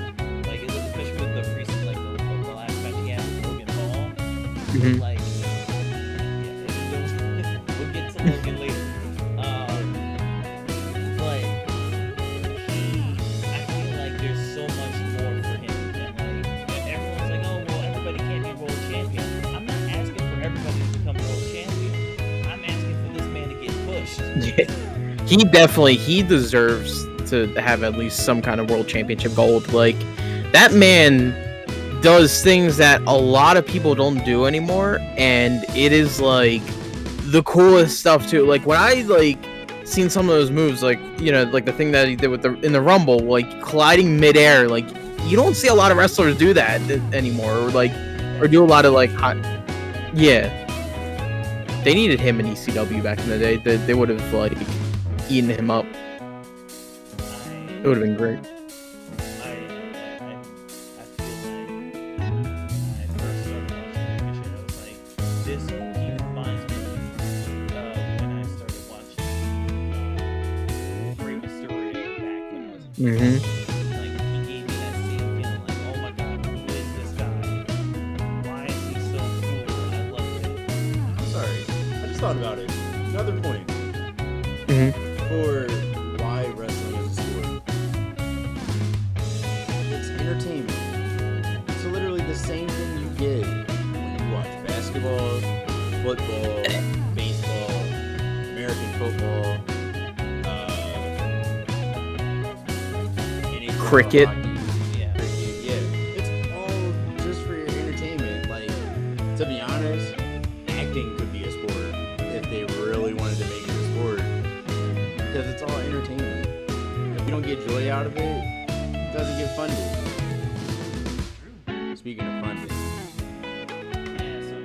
like especially with the recent, like the last match he had with Logan Paul. Mhm. Like, we'll get to Logan later. But I feel like there's so much more for him, and like everyone's like, oh well, everybody can't be world champion. I'm not asking for everybody to become world champion. I'm asking for this man to get pushed. Yeah. He deserves to have at least some kind of world championship gold. Like, that man does things that a lot of people don't do anymore, and it is like the coolest stuff too. Like, when I like seen some of those moves, like, you know, like the thing that he did with in the Rumble, like colliding midair, like you don't see a lot of wrestlers do that anymore, or do a lot of like yeah. They needed him in ECW back in the day. They would have like eaten him up. It would have been great. I feel like when I first started watching the show, I was like, this he reminds me when I started watching Rey Mysterio back when I was a kid. Mhm. Like, he gave me that same feeling, like, oh my god, who is this guy? Why is he so cool? I love it. I'm sorry. I just thought about it. Another point Mhm. for why wrestling is a sport. It's entertainment. It's literally the same thing you get when you watch basketball, football, baseball, American football, NHL, Cricket. hockey, Yeah. cricket. Yeah, it's all just for your entertainment. Like, to be honest, acting could be a sport if they really wanted to make it a sport, because it's all entertainment. If we don't get joy out of it, it doesn't get funded. Speaking of funding, Yeah, so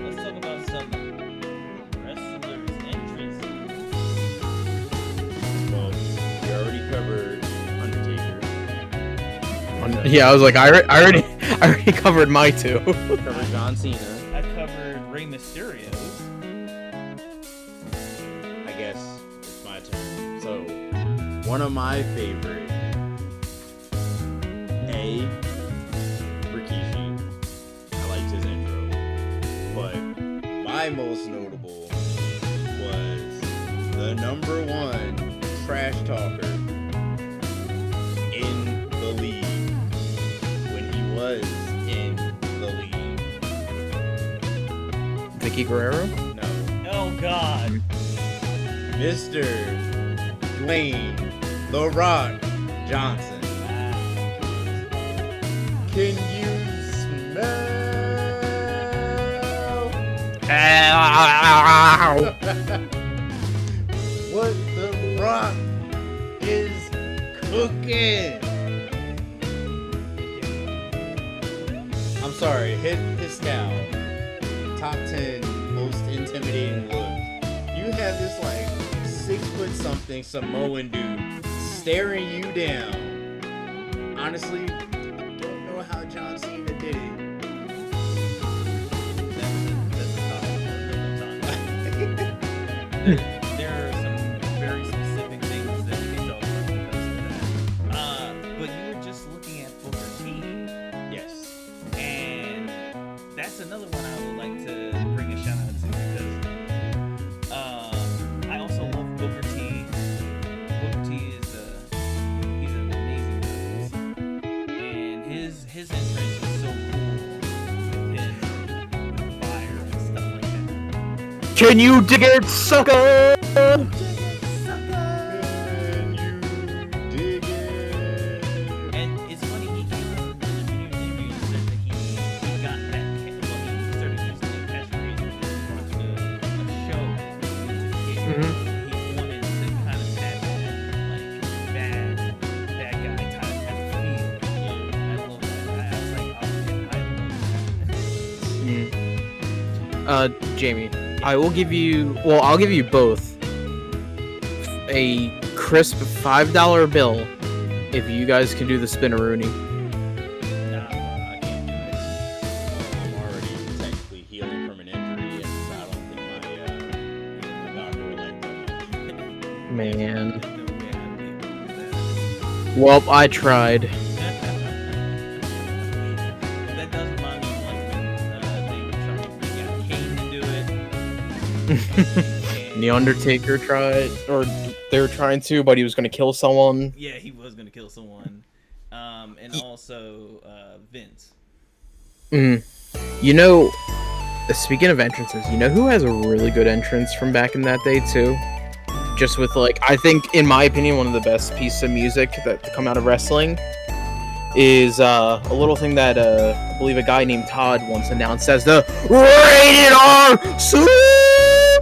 let's talk about some wrestlers' interests. well, we already covered Undertaker. Yeah, I was like, I already covered my two. We covered John Cena. I covered Rey Mysterio's. I guess it's my turn. So, one of my favorite, Rikishi. I liked his intro. But my most notable was the #1 trash talker in the league when he was in the league. Vicky Guerrero. No. Oh God. Mr. Dwayne The Rock Johnson. Can you smell what The Rock is cooking? I'm sorry, his style. Top 10 most intimidating looks. You have this like 6 foot something Samoan dude staring you down. Honestly, I don't know how John Cena did it. That's a topic for another time. There are some very specific things that we can talk about because of that. But you were just looking at Booker T, Yes. and that's another one I would like to bring a shout out to because I also love Booker T. Booker T is he's an amazing host, and Can you dig it, sucker? Can you dig it? And it's funny, he came out in the interview and said that he got that, well, he started using the catchphrase when he watched a show. He wanted to kind of have that, like, bad guy type of feel. I love that. I was like, oh, yeah, I love that. Jamie, I'll give you both a crisp $5 bill if you guys can do the spinaroonie. Nah, I can't do it. I'm already technically healing from an injury, and I don't think my doctor would like that. Man. No way I'd be able to do that. Well, I tried. That does remind me of like when they got Kane to do it. The Undertaker tried, or they were trying to, but he was going to kill someone. Yeah, he was gonna kill someone. And also Vince. You know, speaking of entrances, you know who has a really good entrance from back in that day too? Just with like, I think, in my opinion, one of the best pieces of music that to come out of wrestling is a little thing that I believe a guy named Todd once announced as the Rated R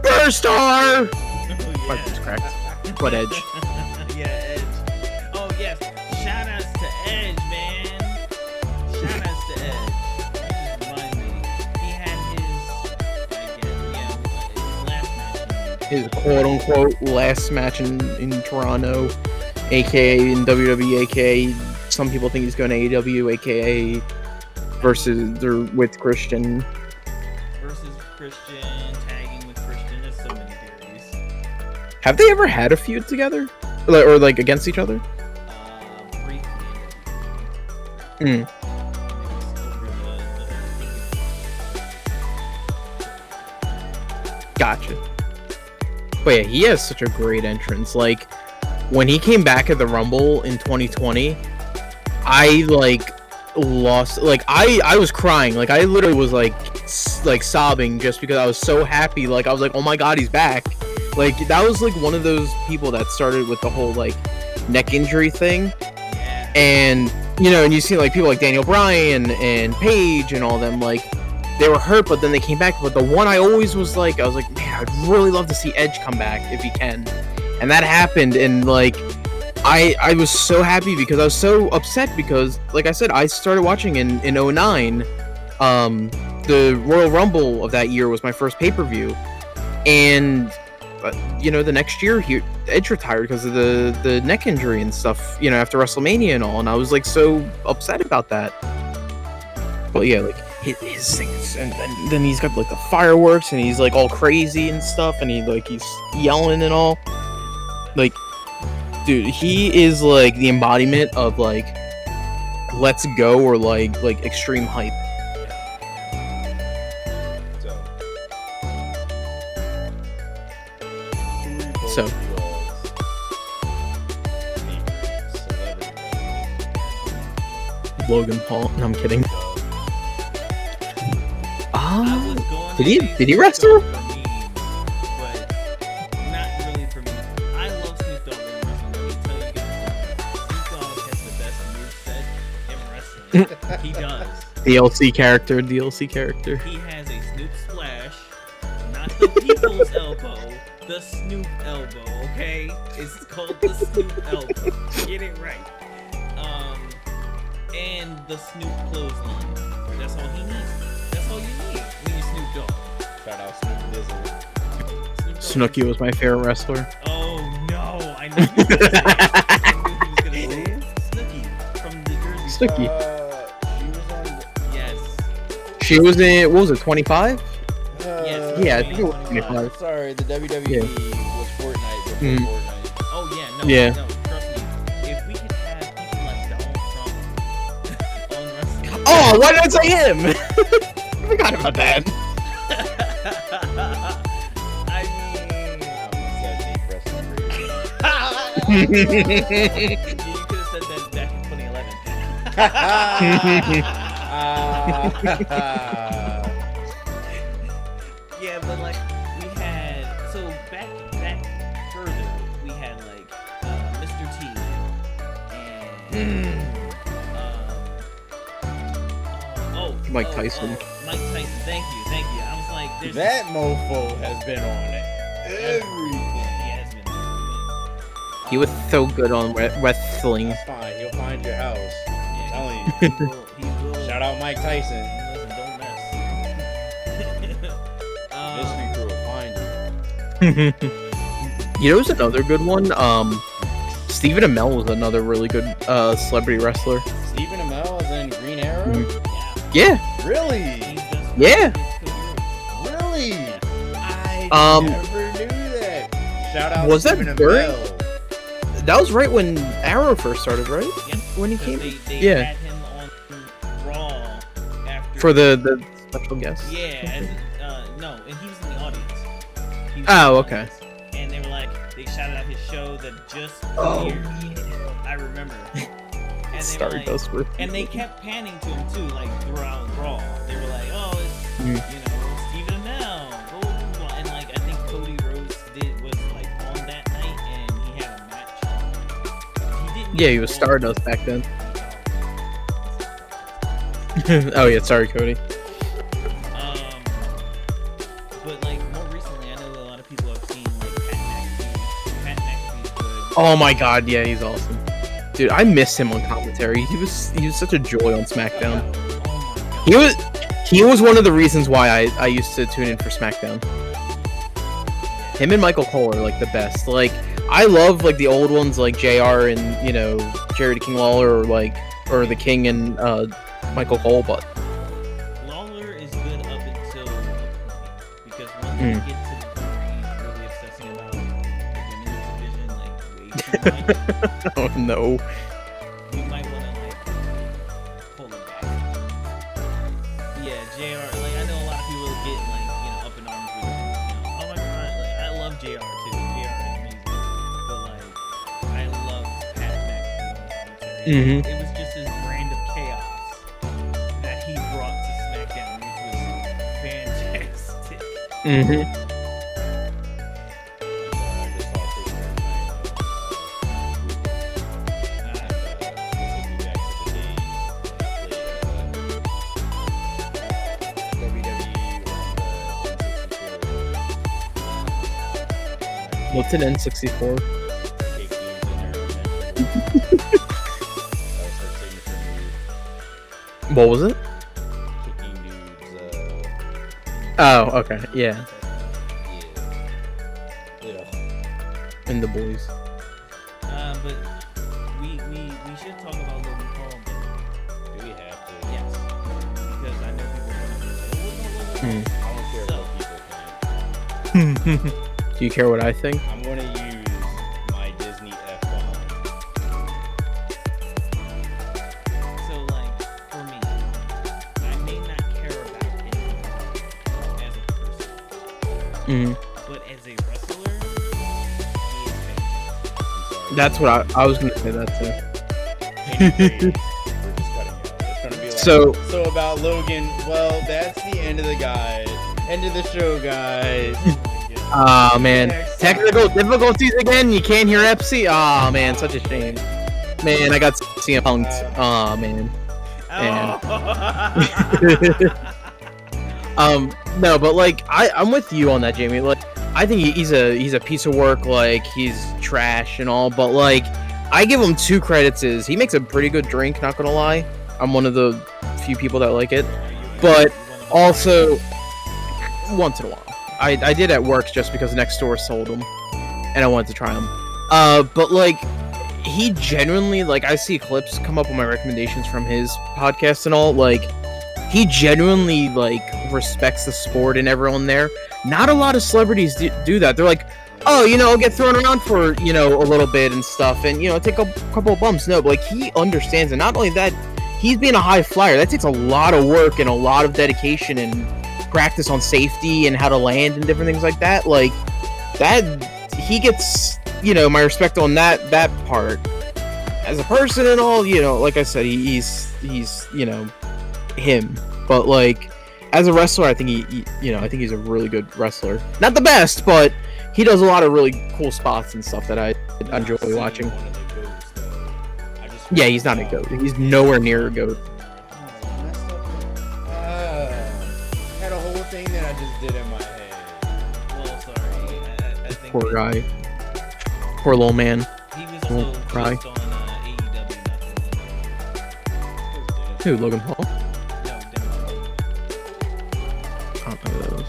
Superstar. My voice cracked. What Edge? Yeah, Edge. Oh yes, shout outs to Edge, man. Shout outs to Edge. That just reminded me. He had his His quote unquote last match in Toronto, aka in WWE, aka some people think he's going to AEW, aka versus or with Christian. versus Christian, tagging with Christian. There's so many theories. Have they ever had a feud together, or like against each other? Briefly. Hmm. It was over Gotcha. But yeah, he has such a great entrance. Like when he came back at the Rumble in 2020, I like lost. Like I was crying. Like I literally was like sobbing just because I was so happy. Like I was like, oh my god, he's back. Like that was like one of those people that started with the whole like neck injury thing. yeah. And you know, and you see like people like Daniel Bryan and Paige and all them, like they were hurt, but then they came back. But the one I always was like, I was like, man, I'd really love to see Edge come back if he can. And that happened, and like I was so happy because I was so upset because, like I said, I started watching in 09. The Royal Rumble of that year was my first pay-per-view, and you know, the next year Edge retired because of the neck injury and stuff, you know, after WrestleMania and all, and I was like so upset about that. But yeah, like his things, and then he's got like the fireworks, and he's like all crazy and stuff, and he's yelling and all. Like, dude, he is like the embodiment of like let's go, or like extreme hype. So. Logan Paul. No, I'm kidding. Did he wrestle? For me, but not really for me. I love Snoop Dogg in wrestling. Let me tell you guys something. Snoop Dogg has the best moveset in wrestling. He does. DLC character. He has a Snoop splash, not the people's elbow, the Snoop elbow. Okay, it's called the Snoop elbow. Get it right. And the Snoop clothesline. That's all he needs. That's all you need when you Snoop Dogg. Shout out Snoop Dizzle. Snooki was my favorite wrestler. Oh no, I knew he was gonna say it. Snooki from the Jersey. Snooki. Yes. She was in, what was it, 25? Yes. Yeah, I think it was 25. Sorry, the WWE Yeah. was Fortnite before Mm. Fortnite. Oh yeah, no, Yeah. no, trust me. If we could have people like Donald Trump on wrestling. Oh, why did I say him? I forgot about that. I I'm mean, gonna say Wrestling you could have said that back in 2011. Yeah, but like we had back further, we had like Mr. T and Mike Tyson. Mike Tyson. Thank you. I was like, there's That mofo has been on it. Everything. He has been on it. He was so good on wrestling. That's fine. He'll find your house. Yeah, Telling you. he will. Shout out Mike Tyson. Listen, don't mess. Mystery Crew will find you. You know, who's another good one? Stephen Amell was another really good celebrity wrestler. Stephen Amell is in Green Arrow? Yeah, Really? yeah. Really? I Um, never knew that. Shout out was that Stephen during- Amell. That was right when Arrow first started, right? Yep. When he 'Cause came? They Yeah. had him on Raw after For the special guest. Yeah, no, and he was in the audience. He was Oh, in the okay. audience. And they were like, they shouted out his show that just Oh. premiered. I remember. And they were like, Stardust. and they kept panning to him too, like throughout Raw. They were like, oh, it's Mm. you know, Stephen Amell, blah, blah, blah. And like I think Cody Rhodes was like on that night, and he had a match. He didn't. Yeah, he was Stardust back then. Oh yeah, sorry, Cody. But like more recently, I know a lot of people have seen like Pat McAfee. Pat McAfee's good. Oh my god, yeah, he's awesome. Dude, I miss him on commentary. He was such a joy on SmackDown. Oh my god. He was one of the reasons why I used to tune in for SmackDown. Him and Michael Cole are like the best. Like I love like the old ones like JR and, you know, Jerry the King Lawler or the King and Michael Cole, but Lawler is good up until a point, because once you get to the point where he's really obsessing about the women's division like way too much, oh no. we might want to like pull it back. Yeah, JR, like I know a lot of people get like, you know, up in arms with, you know, oh my god, like I love JR too. JR is amazing. But like I love Pat McAfee on commentary. Mhm. It was just his brand of chaos that he brought to SmackDown, which was fantastic. Mhm. I just saw a picture of take me back to the days when I played WWE on the N64. What's an N64? Kick dudes in there eventually. That was her signature move. What was it? Kicking dudes, Oh, okay. Yeah. yeah. And the boys. But we should talk about Logan Paul. Do we have to? Yes, because I know people are going to say, "Oh, Hmm. I don't care what people think. Do you care what I think? I'm gonna use my Disney F-bomb. So like for me, I may not care about him as a person, Mm. but as a wrestler, he is fantastic. That's what I was gonna say that too. We're just cutting out. It's gonna be like, So about Logan, well, that's the end of the guide. End of the show, guys. ah man, Next technical difficulties again. You can't hear Epsi. Ah man, such a shame. Man, I got CM punked. Ah man. No, but like I'm with you on that, Jamie. Like I think he's a piece of work. Like he's trash and all, but like I give him 2 credits. Is he makes a pretty good drink? Not gonna lie, I'm one of the few people that like it. But also, once in a while, I did at work just because next door sold them, and I wanted to try them. But like he genuinely, like I see clips come up on my recommendations from his podcast and all, like. He genuinely like respects the sport and everyone there. Not a lot of celebrities do that. They're like, oh, you know, I'll get thrown around for, you know, a little bit and stuff, and you know, take a couple of bumps. No, but like he understands, and not only that, he's being a high flyer. That takes a lot of work and a lot of dedication and practice on safety and how to land and different things like that. Like that, he gets, you know, my respect on that part. As a person and all, you know, like I said, he's you know. Him, but like as a wrestler, I think he you know, I think he's a really good wrestler. Not the best, but he does a lot of really cool spots and stuff that I enjoy watching. One of the goats, though. I just Yeah, he's not a goat. He's nowhere near a goat. Messed up. Had a whole thing that I just did in my head. Well, sorry. I think Poor guy. Poor little man. he was also cry. just on AEW. Not Who, Logan Paul? no, Denver. I don't know who that is.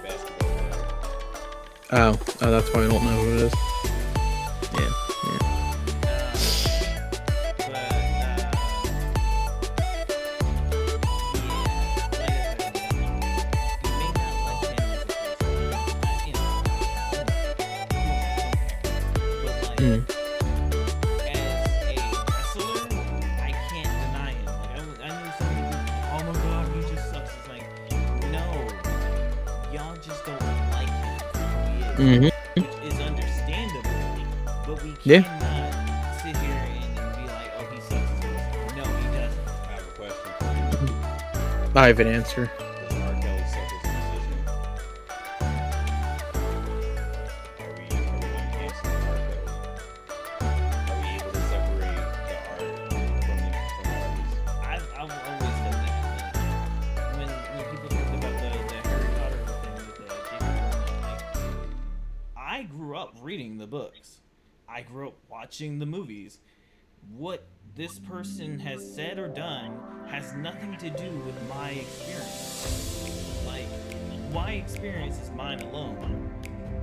basketball. Oh, that's why I don't know who it is. Yeah. Mm. As a wrestler, I can't deny him. Like I knew some people, oh my god, he just sucks. It's like, no, y'all just don't like him for who he is, Mm-hmm. which is understandable. But we Yeah. cannot sit here and be like, oh, he sucks. No, he doesn't. I have a question for you. I have an answer. Does R. Kelly suck his musician? Are we enhancing R. Kelly? Are we able to separate the art from the artist? I've always said that. When people talk about the Harry Potter thing with J.K. Rowling, like, I grew up reading the books. I grew up watching the movies. What this person has said or done has nothing to do with my experience. Like, my experience is mine alone.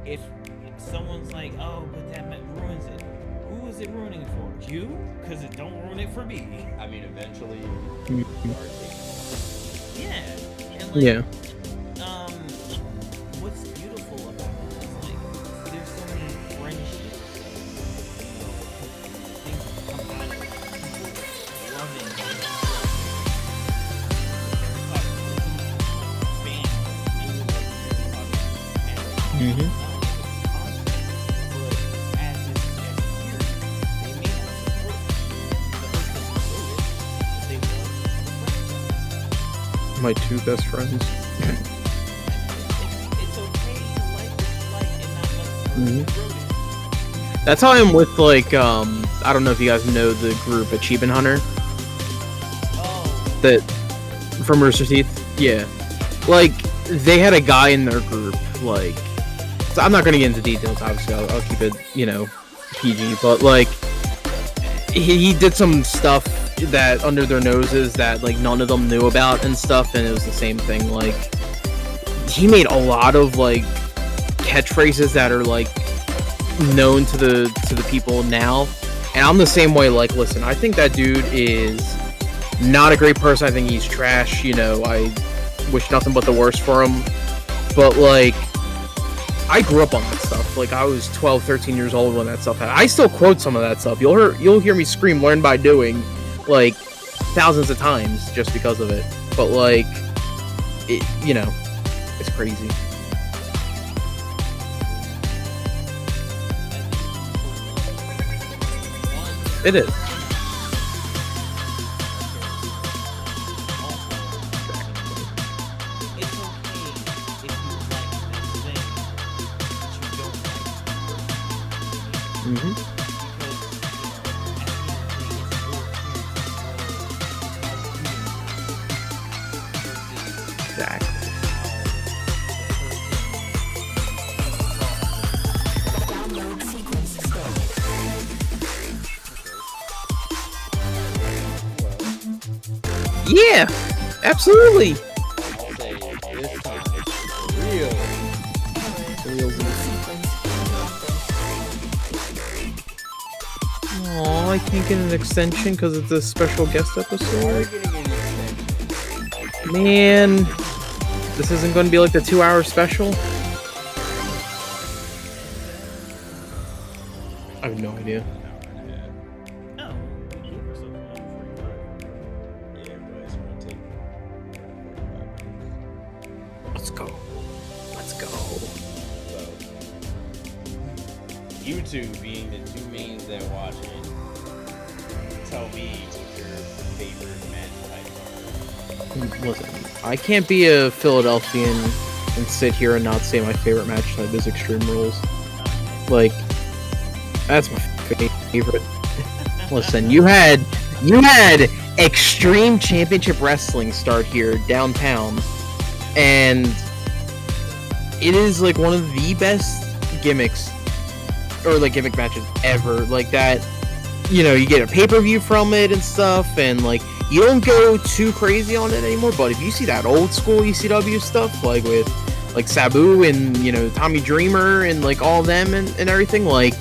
If someone's like, oh, but that ruins it. Who is it ruining it for? You? Because it don't ruin it for me. I mean, eventually, Mhm. the art takes Yeah. And like, Yeah. what's beautiful about it is like there's so many friendships, things that come out of it, people loving Mm-hmm. My two best friends. It's okay to like what you like and not let Mhm. it ruin it. That's how I am with like I don't know if you guys know the group Achievement Hunter Oh, that from Rooster Teeth. Yeah, like they had a guy in their group. Like, so I'm not gonna get into details. Obviously, I'll keep it PG. But like he did some stuff that under their noses that like none of them knew about and stuff, and it was the same thing. Like he made a lot of like catchphrases that are like known to the people now, and I'm the same way. Like, listen, I think that dude is not a great person. I think he's trash. I wish nothing but the worst for him. But like, I grew up on that stuff. Like, I was 12, 13 years old when that stuff happened. I still quote some of that stuff. You'll hear me scream "learn by doing" like thousands of times just because of it. But like, it's crazy. It is. it's okay if you like this thing, but you don't like it. Mm-hmm. Exactly. Yeah, absolutely. I'll say this time it's real. Aw, I can't get an extension because it's a special guest We're episode. getting an extension. Man, this isn't going to be like the 2-hour special. I have no idea. No, we gave ourselves 1:45. Yeah, but it's gonna take 45 minutes. Let's go. Let's go. So, you two being the two mains that watch it, tell me what your favorite match types are. Listen, I can't be a Philadelphian and sit here and not say my favorite match type is Extreme Rules. Like, that's my favorite. Listen, you had Extreme Championship Wrestling start here downtown, and it is like one of the best gimmicks or like gimmick matches ever. Like that, you know, you get a pay-per-view from it and stuff, and like you don't go too crazy on it anymore. But if you see that old school ECW stuff, like with like Sabu and, you know, Tommy Dreamer and like all them and everything, like,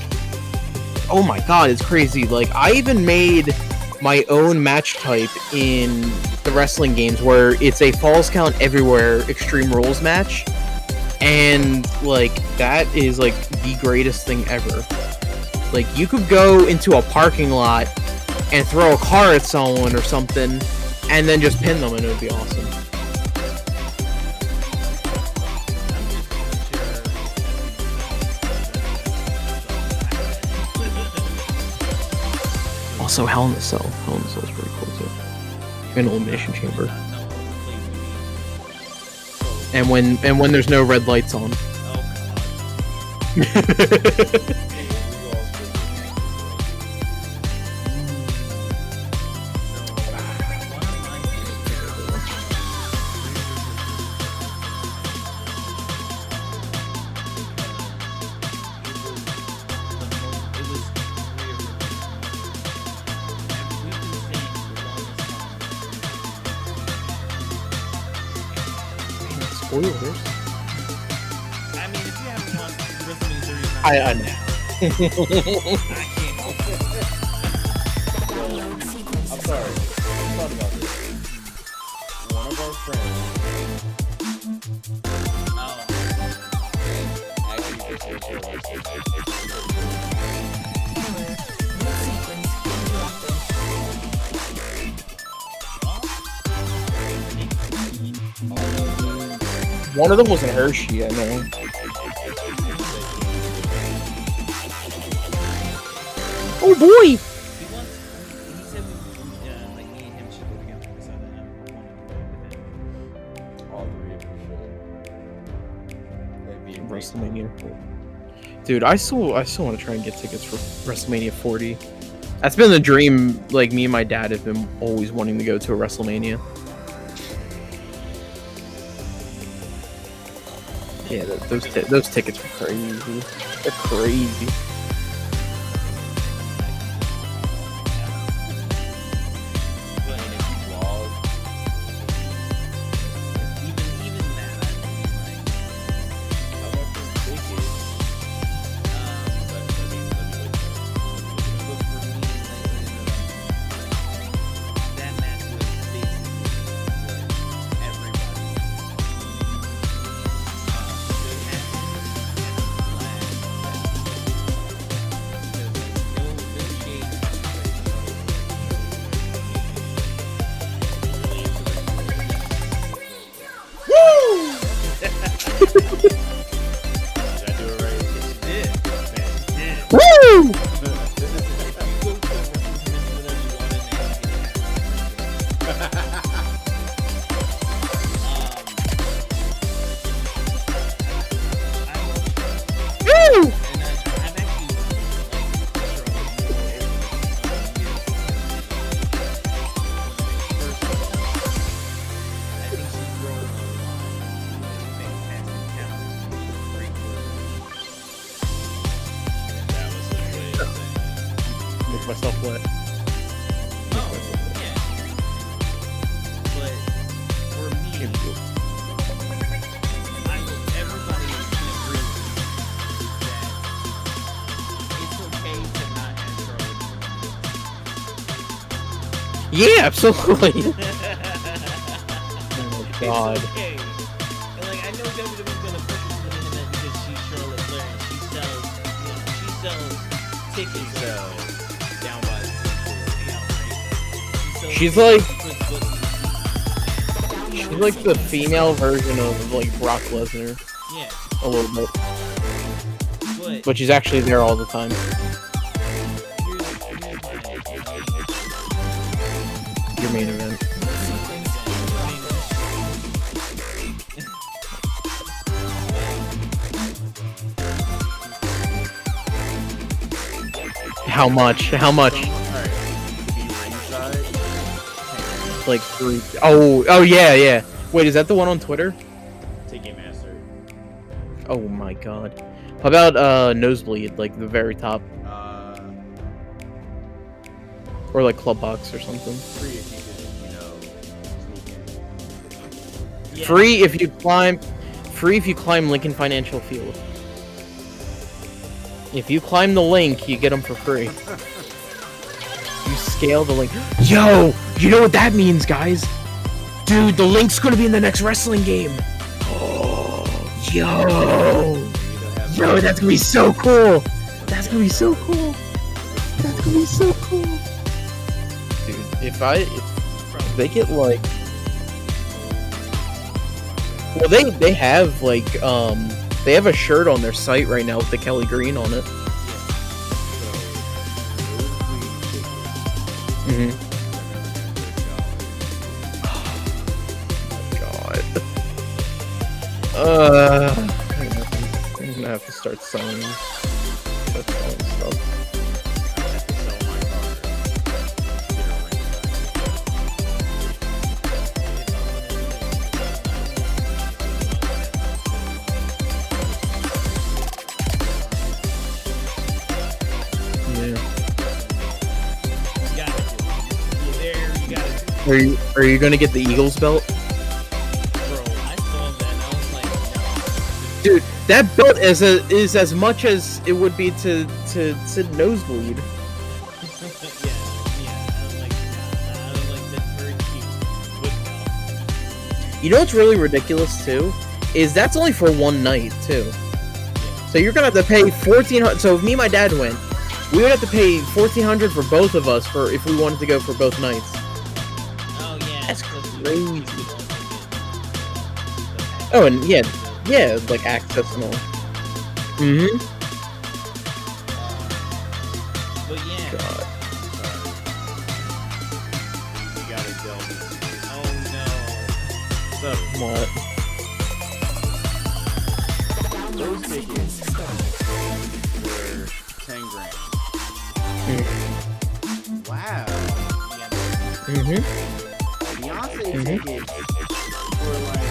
oh my god, it's crazy. Like, I even made my own match type in the wrestling games where it's a Falls Count Everywhere Extreme Rules match, and like that is like the greatest thing ever. Like, you could go into a parking lot and throw a car at someone or something and then just pin them, and it would be awesome. Also, Hell in a Cell. Hell in a Cell is pretty cool too. An Elimination Chamber. And when there's no red lights on. Spoilers. I mean, if you haven't watched WrestleMania 30, I know. I can't help it. I'm sorry. I thought about this. One of our friends One of them was a Hershey, I know. Oh boy! He said like me and him should go together. So then all three of them should. Like, be in WrestleMania 40. Dude, I still want to try and get tickets for WrestleMania 40. That's been the dream. Like, me and my dad have been always wanting to go to a WrestleMania. Yeah, those tickets are crazy. They're crazy. Woo! Make myself wet. But for me, I hope everybody can agree that it's okay to not have Charlotte. Yeah, absolutely. Oh my god. It's okay. And like, I know WWE's gonna push it to the internet because she's Charlotte Flair and she sells tickets down by the right? She's like the female version of like Brock Lesnar. Yeah. A little bit. But she's actually there all the time. Your main event. How much? How much? Alright, to be ringside. Like 3. Oh yeah. Wait, is that the one on Twitter? Ticketmaster. Oh my god. How about nosebleed, like the very top, or like club box or something? Free if you could, sneak in. Yeah. Free if you climb. Free if you climb Lincoln Financial Field. If you climb the link, you get them for free. You scale the link. Yo, you know what that means, guys? Dude, the link's gonna be in the next wrestling game. Oh, yo, that's gonna be so cool. That's gonna be so cool. That's gonna be so cool. Dude, if they get like, well, they have like they have a shirt on their site right now with the Kelly Green on it. Mm-hmm. God. I'm gonna have to start selling stuff. Are you gonna get the Eagles belt? Bro, I saw that and I was like, no. Dude, that belt is as much as it would be to sit nosebleed. Yeah. I was like, nah. I was like, that's very cute. But no. You know what's really ridiculous too? Is that's only for one night too. So you're gonna have to pay $1,400. So if me and my dad went, we would have to pay $1,400 for both of us for if we wanted to go for both nights. Oh yeah. That's because crazy. Oh, and yeah, like access and all. Mm-hmm. But yeah. God. We gotta delve into Oh no. What? those tickets were 10 grand. Wow. Mm-hmm. Beyonce Mhm. tickets were like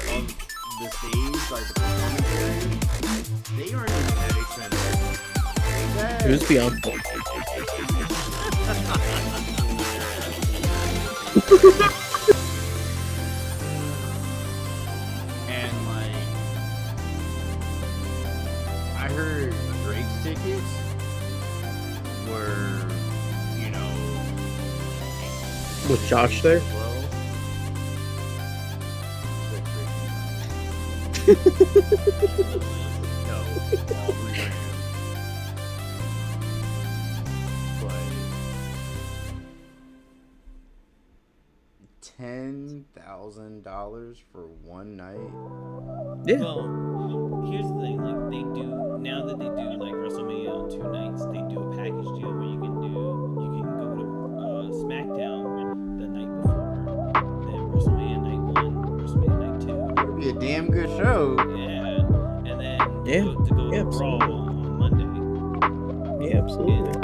on the stage, like the performance area. They aren't even that expensive. Who's Beyonce? And like, I heard Drake's tickets were, With Josh there? well. No, all 3 grand. But $10,000 for one night. Yeah. Well, here's the thing. Like they do now that they do like WrestleMania on 2 nights, they do a package deal where you can go to SmackDown the night before, then WrestleMania night 1, WrestleMania night 2. It'd be a damn good show. Yeah, and then Yeah, to go yeah, to Raw absolutely. on Monday. Yeah, absolutely. It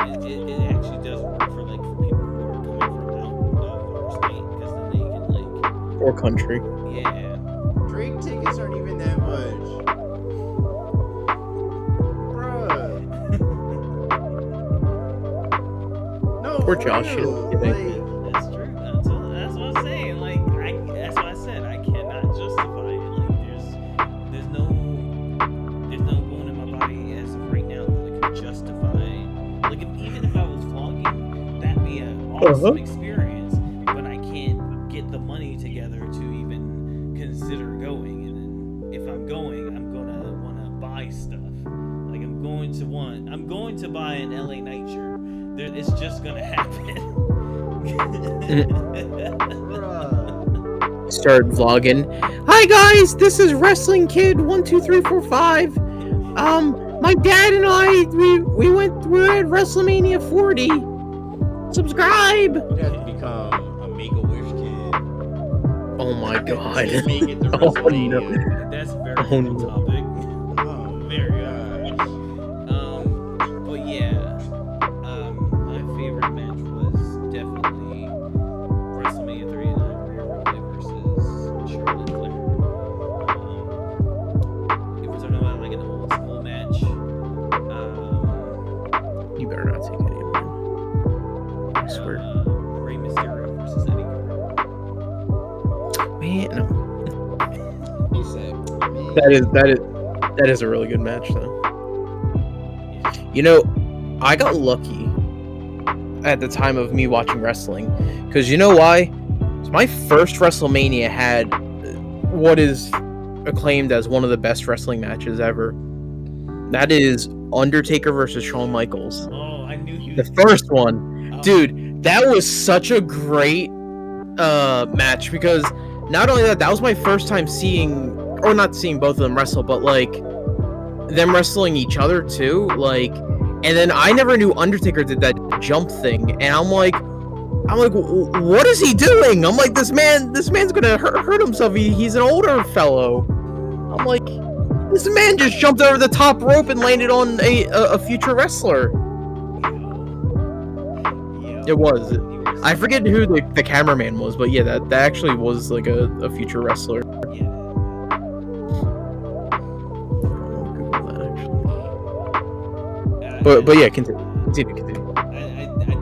actually does work for people who are coming from out of our state because then they can Or country. yeah. Drake tickets aren't even that much. Bruh. No, Poor for Josh, real. you know, Like, That's true. That's what I'm saying. Like that's what I said. I cannot justify it. Like there's no bone in my body as of right now that I can justify. Like even if I was vlogging, that'd be an awesome experience. But I can't get the money together to even consider going. And then if I'm going, I'm gonna want to buy stuff. Like I'm going to buy an LA Night shirt. It's just gonna happen. bruh. Start vlogging. Hi guys, this is Wrestling Kid 12345. My dad and I we're at WrestleMania 40. Subscribe. You'd have to become a Make-A-Wish kid. Oh my god. Just make it to Oh, no. WrestleMania. That's a very Oh, good no. topic. Oh, Very Charlotte Flair. If we're talking about like an old school match, You better not take any of mine. I swear. Rey Mysterio versus Eddie Guerrero. Man, no. He said, man. That is a really good match though. You know, I got lucky at the time of me watching wrestling, because you know why? My first WrestleMania had what is acclaimed as one of the best wrestling matches ever. That is Undertaker versus Shawn Michaels. Oh, I knew you. The first one. Dude, that was such a great match, because not only that was my first time seeing, or not seeing both of them wrestle, but like them wrestling each other too. Like, and then I never knew Undertaker did that jump thing, and I'm like, what is he doing? I'm like, this man's gonna hurt himself. He's an older fellow. I'm like, this man just jumped over the top rope and landed on a future wrestler. It was. I forget who the cameraman was, but yeah, that actually was like a future wrestler. Yeah. But yeah, continue. I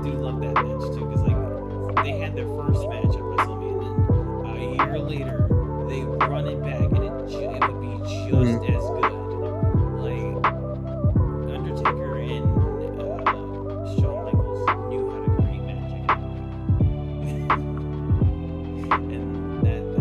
do love that match too, because like they had their first match at WrestleMania, and a year later they run it back, and it would be just as good. Like Undertaker and Shawn Michaels knew how to create magic, and that's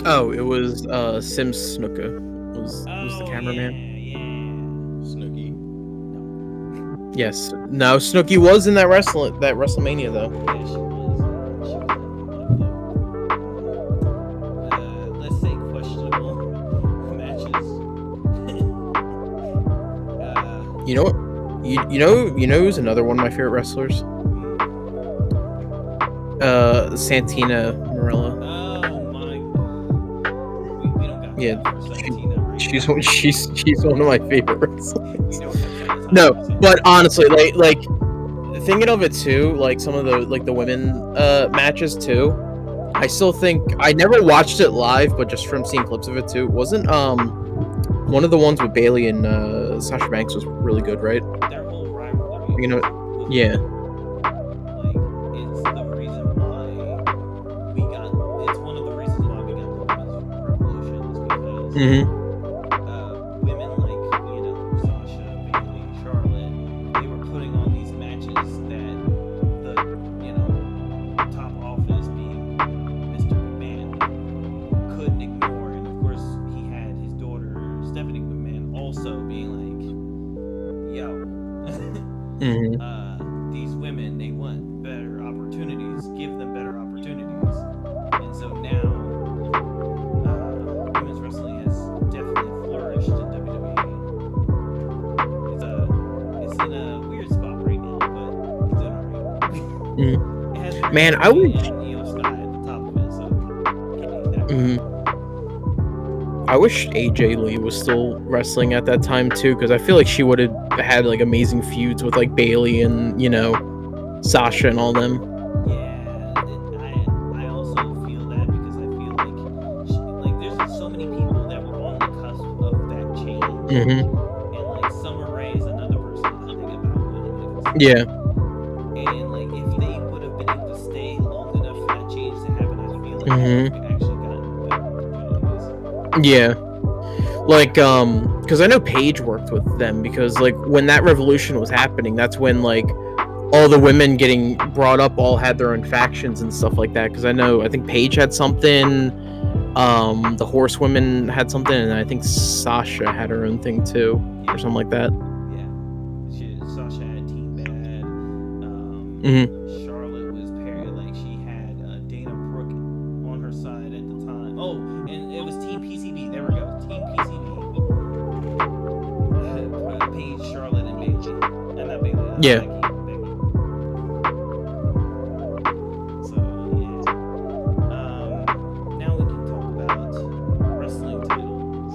Oh, it was Sim Snuka was the cameraman. Yeah. Snooki. Yes. No, Snooki was in that WrestleMania though. Yeah, she was in one of the, let's say, questionable matches. You know what? You know who's another one of my favorite wrestlers? Santina Marella. Oh my god. We don't got Yeah, time for Santina right She's now. she's one of my favorite wrestlers. We don't have time No, for Santina. but honestly, like thinking of it too, like some of the women matches too. I still think I never watched it live, but just from seeing clips of it too, wasn't one of the ones with Bailey and Sasha Banks was really good, right? Their whole rivalry. You know, was- yeah. Like, it's the reason why we got. It's one of the reasons why we got the women's revolution is because Mm-hmm. women like Sasha, Bailey, Charlotte, they were putting on these matches that the top office, being Mr. McMahon, couldn't ignore, and of course he had his daughter Stephanie McMahon also being like, yo. Mm-hmm. These women, they want better opportunities. Give them better opportunities. And so now, women's wrestling has definitely flourished in WWE. It's in a weird spot right now, but it's doing alright. It has Man, I Rhea would- and Io Sky at the top of it, so can't hate that. Mm-hmm. I wish AJ Lee was still wrestling at that time too, because I feel like she would have had like amazing feuds with like Bailey and Sasha and all them. Yeah, I also feel that because I feel like there's so many people that were on the cusp of that change, Mm-hmm. and like Summer Rae is another person I think about when it comes to Yeah. and like if they would have been able to stay long enough for that change to happen, I feel like Mhm. they could actually gotten better opportunities. Yeah. Like, because I know Paige worked with them, because like when that revolution was happening, that's when like all the women getting brought up all had their own factions and stuff like that. Because I think Paige had something, the Horsewomen had something, and I think Sasha had her own thing too, or something like that. Yeah, Sasha had Team Bad. Mhm. Charlotte was paired, like she had Dana Brooke on her side at the time. Oh, and it was Team PCB. There we go, Team PCB. Paige, Charlotte, and Bailey. Not Bailey. Yeah. Becky. So yeah. Now we can talk about wrestling titles.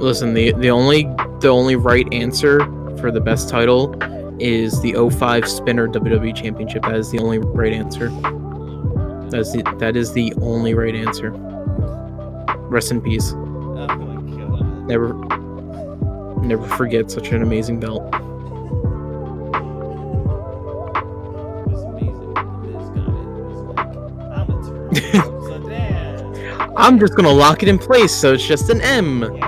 Listen, the only right answer for the best title is the 05 Spinner WWE Championship. That is the only right answer. That is the only right answer. Rest in peace. Oh my god. Never forget such an amazing belt. It was amazing when the Miz got it. It was like, I'm a turtle. So damn. I'm just gonna lock it in place, so it's just an M. Yeah, right.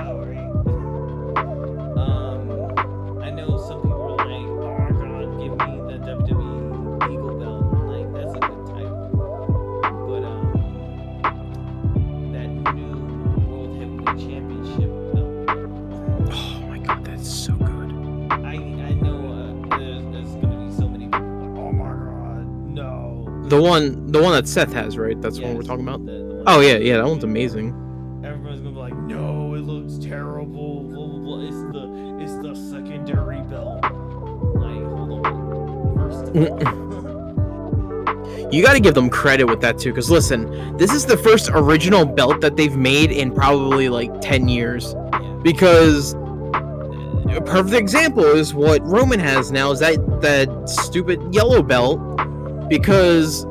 I know some people are like, oh my god, give me the WWE Eagle belt. I'm like, that's a good title. But that new World Heavyweight Championship belt. Oh my god, that's so good. I know there's gonna be so many people like, oh my god, no. The one that Seth has, right? That's the one we're talking about. The one Oh yeah, that one's amazing. Everyone's gonna be like, no, it looks terrible. Blah blah blah. It's the secondary belt. Like, hold on. First of all. You got to give them credit with that too, because listen, this is the first original belt that they've made in probably like 10 years. Yeah. Because a perfect example is what Roman has now, is that stupid yellow belt, because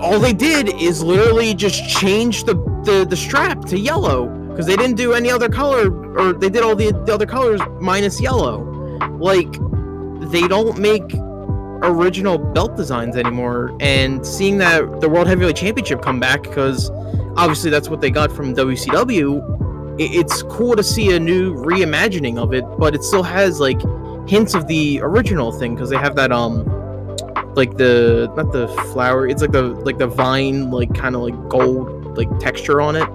all they did is literally just change the strap to yellow, because they didn't do any other color, or they did all the other colors minus yellow. Like, they don't make original belt designs anymore, and seeing that the World Heavyweight Championship come back, because obviously that's what they got from WCW, it's cool to see a new reimagining of it, but it still has like hints of the original thing, because they have that like not the flower, it's like the vine, like kind of like gold like texture on it. Yeah.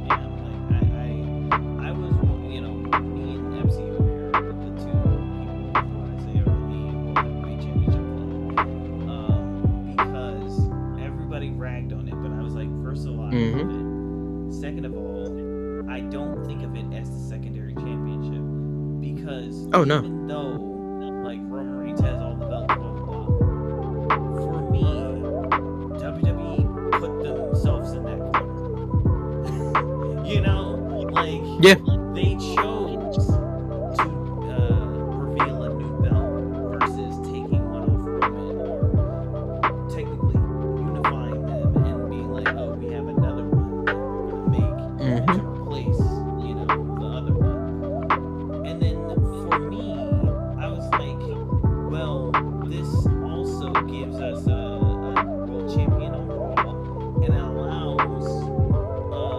Yeah, like I was, you know, me and Epsy over here, the two people who I say are in the World Heavyweight Championship club, because everybody ragged on it, but I was like, first of all, I love it. Second of all, I don't think of it as the secondary championship, because even though like Roman Reigns has all the belts, blah blah blah, for me, WWE put themselves in that corner. You know, like, Yeah. they chose to reveal a new belt versus taking one off Roman, or technically unifying them and being like, oh, we have another one that we're gonna make to replace, you know, the other one. And then for me, I was like, well, this also gives us a world champion on Raw, and it allows for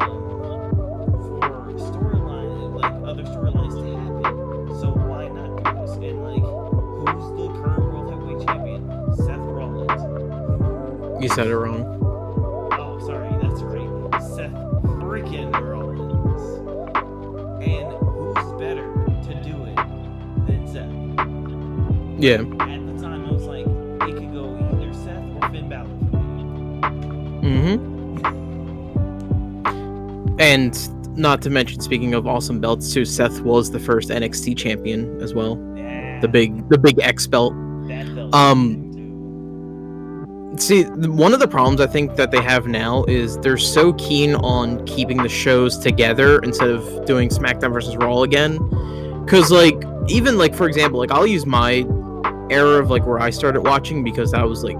storyline, like other storylines to happen. So why not do this? And like, who's the current world heavyweight champion? Seth Rollins. You said it wrong. Oh, sorry, that's right. Seth freaking Rollins. And who's better to do it than Seth? Yeah. At the time, I was like, it could go either Seth or Finn Balor for me. And not to mention, speaking of awesome belts too, Seth was the first NXT champion as well. Yeah, The big X belt. that felt See, one of the problems I think that they have now is they're so keen on keeping the shows together instead of doing SmackDown versus Raw again. Because, like, even, like, for example, like, I'll use my era of, like, where I started watching, because that was, like,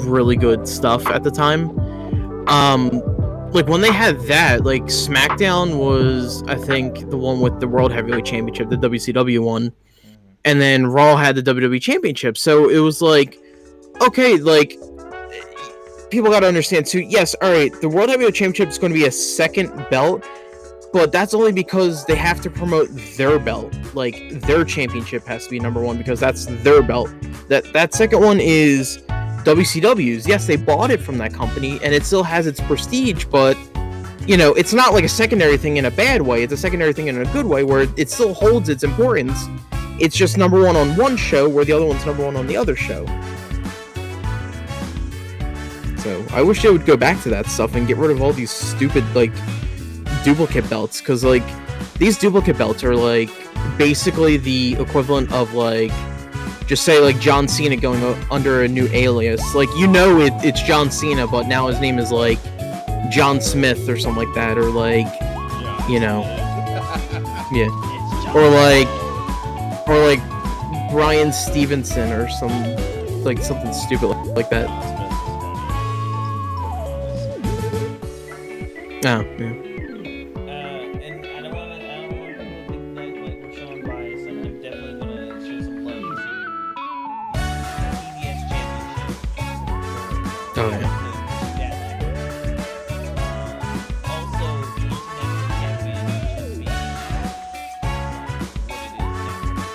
really good stuff at the time. Like, when they had that, like, SmackDown was, I think, the one with the World Heavyweight Championship, the WCW one. And then Raw had the WWE Championship. So it was like, okay, like, people got to understand too. Yes, all right, the World Heavyweight Championship is going to be a second belt, but that's only because they have to promote their belt. Like, their championship has to be number one, because that's their belt. That second one is WCW's. Yes, they bought it from that company, and it still has its prestige, but, you know, it's not like a secondary thing in a bad way. It's a secondary thing in a good way, where it still holds its importance. It's just number one on one show, where the other one's number one on the other show. So I wish they would go back to that stuff and get rid of all these stupid, like, duplicate belts, because, like, these duplicate belts are, like, basically the equivalent of, like, just say, like, John Cena going under a new alias. Like, you know it's John Cena, but now his name is, like, John Smith or something like that, or, like, you know. Yeah. It's or like Brian Stevenson or something stupid like that. Oh, yeah. And I don't want people to think that like we're showing bias. I'm definitely gonna show some love to the PBS Championship. Oh, yeah. Also, the International Championship being what it is now, what it used to be,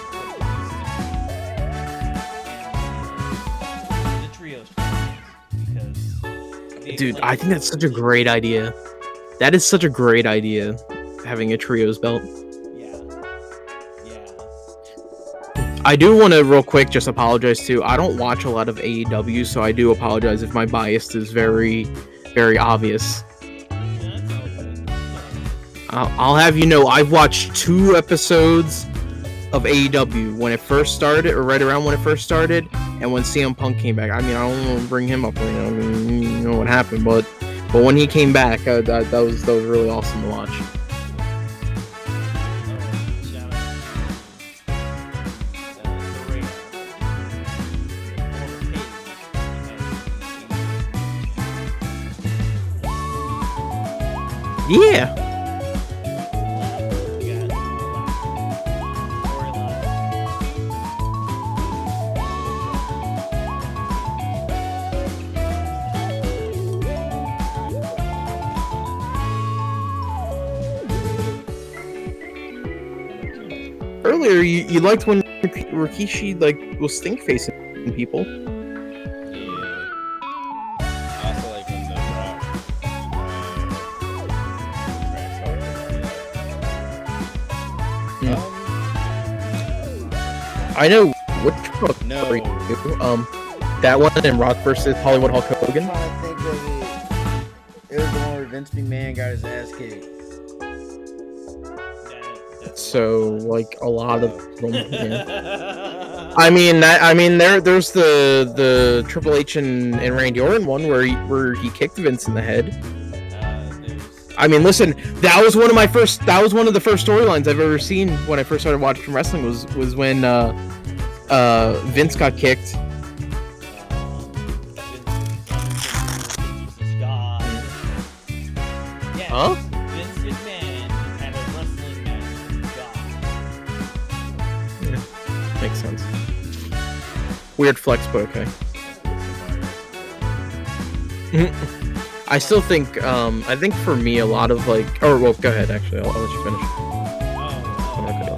and the trios because Dude, I think that's such a great idea. That is such a great idea, having a trios belt. Yeah. I do want to real quick just apologize too. I don't watch a lot of AEW, so I do apologize if my bias is very, very obvious. I'll have you know, I've watched 2 episodes of AEW when it first started, or right around when it first started, and when CM Punk came back. I mean, I don't want to bring him up, you know what happened, but when he came back, that was really awesome to watch. Yeah. Earlier, you liked when Rikishi was stink facing people. Yeah. I also like when the Rock I know which Rock. No. That one in Rock versus Hollywood Hulk Hogan. I'm trying to think of it. It was the one where Vince McMahon got his ass kicked. So a lot of them. Yeah. I mean there's the Triple H and Randy Orton one where he kicked Vince in the head. I mean, listen, that was one of the first storylines I've ever seen when I first started watching wrestling was when Vince got kicked. Huh? Vince McMahon had a wrestling match with God. Yeah, makes sense. Weird flex, but okay. I still think, I think for me, a lot of go ahead, actually, I'll let you finish. I'm not gonna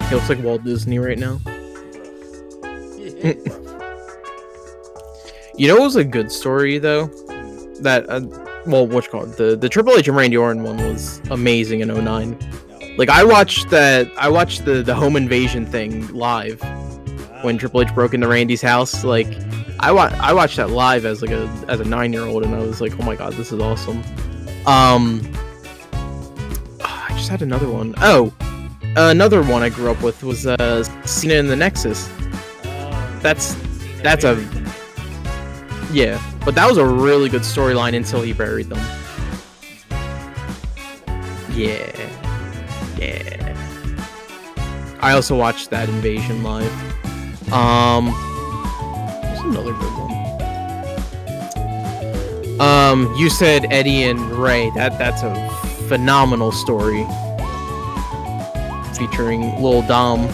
He looks like Walt Disney right now. You know what was a good story though? That the Triple H and Randy Orton one was amazing in 09. Like I watched the home invasion thing live when Triple H broke into Randy's house. Like I watched that live as a 9-year-old, and I was like, oh my god, this is awesome. I just had another one. Another one I grew up with was Cena in the Nexus. That's a but that was a really good storyline until he buried them. Yeah. I also watched that Invasion live. There's another good one. You said Eddie and Ray. That's a phenomenal story. Featuring Lil Dom.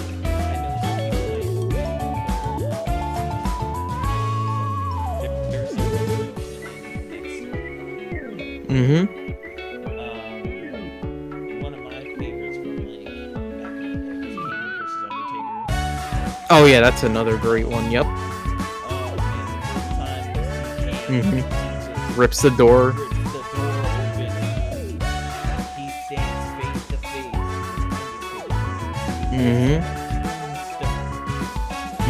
One of my favorites from back in the day was Kane versus Undertaker. Oh yeah, that's another great one. Yep. Oh man, the first time he came, Mhm. he just Rips the door. rips the door open. He stands face to face with Mhm. Undertaker.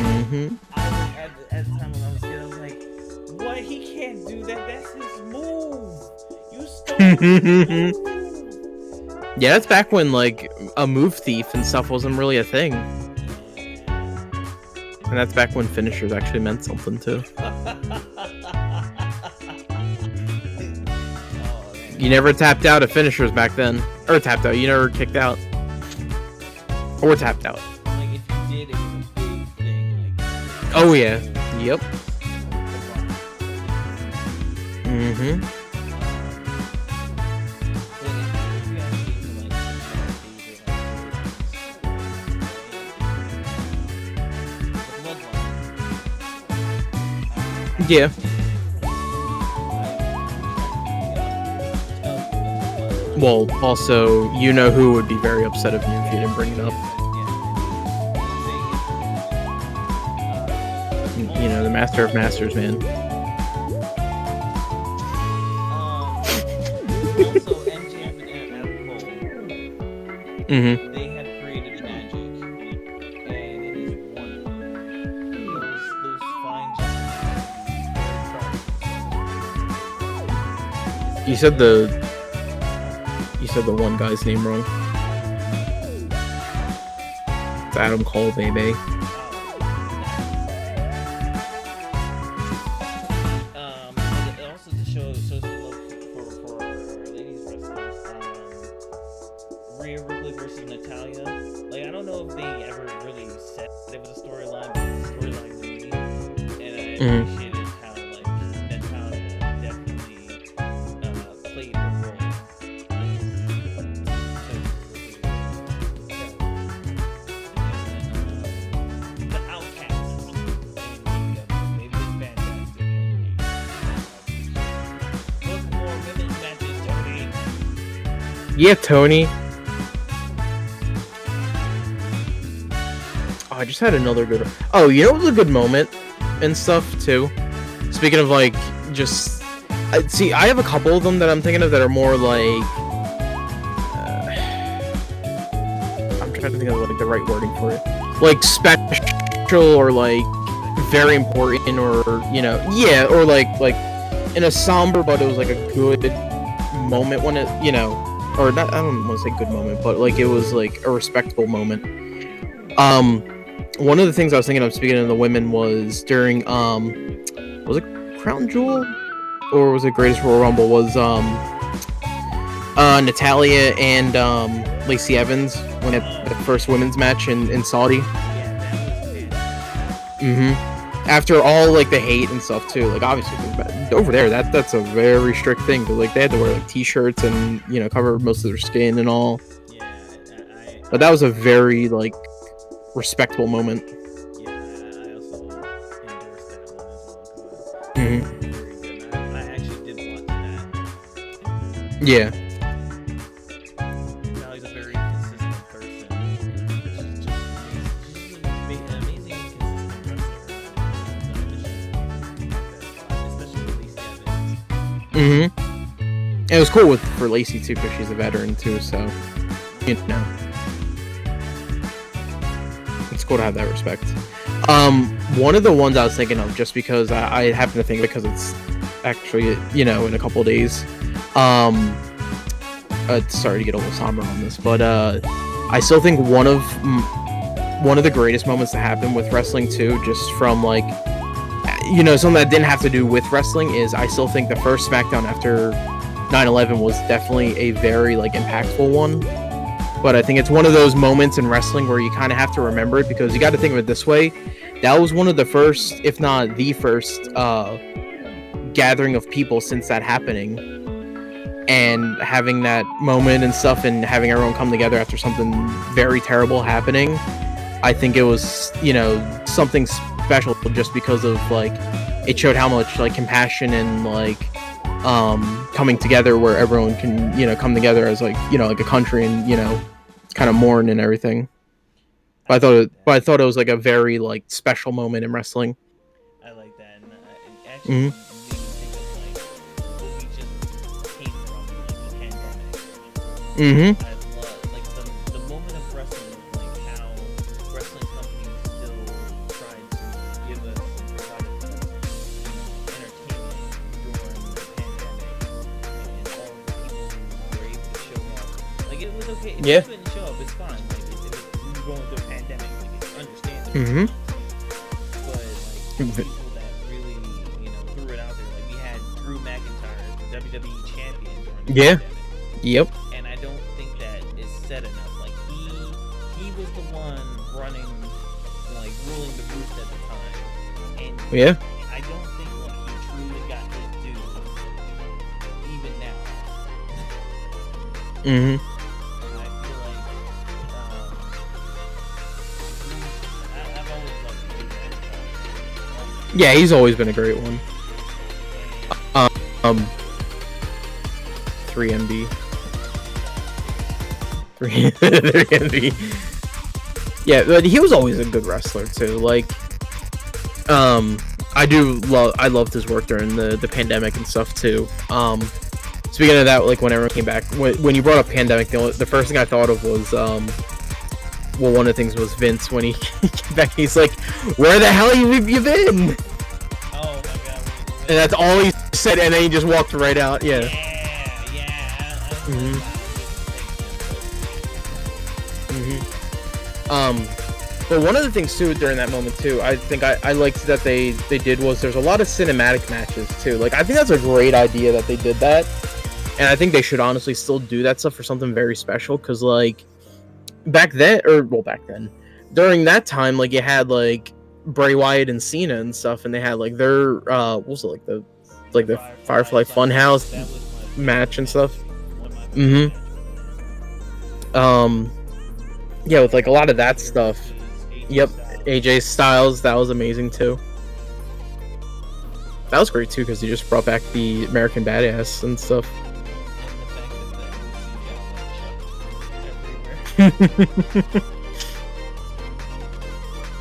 Mhm. At the time when I was a kid, I was like, "What? He can't do that. That's his move. You stole his move." Yeah, that's back when like a move thief and stuff wasn't really a thing, and that's back when finishers actually meant something too. Oh, man. You never tapped out at finishers back then, or tapped out. You never kicked out, or tapped out. Like if you did, it was a big thing. Like, Oh yeah. Yep. Mhm. Yeah. Well, also, you know who would be very upset of you if you didn't bring it up. You know, the Master of Masters, man. Also, MJF and Adam Cole, Mhm. they have created magic, and it is wonderful. Those fine gentlemen. You said the one guy's name wrong. It's Adam Cole, baby. It also shows the love for ladies wrestlers. Rhea Ripley versus Natalia. Like, I don't know if they ever really said it was a storyline, but it's a storyline to me, and I appreciated how like Natalia definitely played her role. The Outcasts. Maybe it's fantastic. Book more women's matches, Tony. Yeah, Tony. Oh, I just had another good. Oh, you know what was a good moment and stuff too. Speaking of like, just see, I have a couple of them that I'm thinking of that are more like. I'm trying to think of like the right wording for it. Like special or like very important or yeah, or like in a somber, but it was like a good moment when it or not. I don't want to say good moment, but like it was like a respectable moment. One of the things I was thinking of, speaking of the women, was during was it Crown Jewel or was it Greatest Royal Rumble? Was Natalia and Lacey Evans when it the first women's match in Saudi. Yeah, that was fantastic. After all like the hate and stuff too, like obviously over there that's a very strict thing. But like they had to wear like t-shirts and cover most of their skin and all. Yeah, But that was a very like respectable moment. I also endorsed that one as well. Mhm. Very good. I actually did watch that. Yeah. Sally's a very consistent person. She's just an amazing and consistent wrestler. Especially with Lacey Evans. And it was cool for Lacey too, because she's a veteran too. So it's cool to have that respect. One of the ones I was thinking of, just because I happen to think because it's actually in a couple of days. Sorry to get a little somber on this, but I still think one of the greatest moments that happened with wrestling too, just from like something that didn't have to do with wrestling, is I still think the first SmackDown after 9/11 was definitely a very like impactful one. But I think it's one of those moments in wrestling where you kind of have to remember it, because you got to think of it this way: that was one of the first, if not the first, gathering of people since that happening. And having that moment and stuff, and having everyone come together after something very terrible happening, I think it was something special, just because of like it showed how much like compassion and like coming together, where everyone can come together as like like a country and kind of mourn and everything. But I thought it was like a very like special moment in wrestling. I like that, and it actually Mhm. made me think of like what we just came from, like the pandemic. Mm-hmm. I love like the moment of wrestling, like how wrestling companies still tried to give us and provide us entertainment during the pandemic, and all the people who were able to show up. Like it was okay if Yeah. you couldn't show up, it's fine. Like we were going through a pandemic, like it's understandable. Mm-hmm. But like the people that really, threw it out there, like we had Drew McIntyre, the WWE champion during the Yeah. pandemic. Yep. And I don't think that is said enough. Like he was the one running, like ruling the roost at the time, and Yeah. I don't think like he truly got his due, even now. Mm-hmm. I feel like I've always loved Drew McIntyre. Yeah, he's always been a great one. And 3MB. 3MB. Yeah, but he was always a good wrestler too. Like, I loved his work during the pandemic and stuff too. Speaking of that, like when everyone came back, when you brought up pandemic, the first thing I thought of was well, one of the things was Vince when he came back. He's like, "Where the hell have you been?" oh my god. And that's all he said, and then he just walked right out. Yeah. Yeah. Mhm. But one of the things too during that moment too, I think I liked that they did was there's a lot of cinematic matches too. Like I think that's a great idea that they did that, and I think they should honestly still do that stuff for something very special. Because like back then, during that time, like you had like Bray Wyatt and Cena and stuff, and they had like their what was it like the Firefly Funhouse That was my match and stuff. one of my Mhm. favorites. Yeah, with like a lot of that stuff. Versus AJ Yep, Styles. AJ Styles, that was amazing too. That was great too because he just brought back the American Badass and stuff. And the fact that the scene got like chucked everywhere.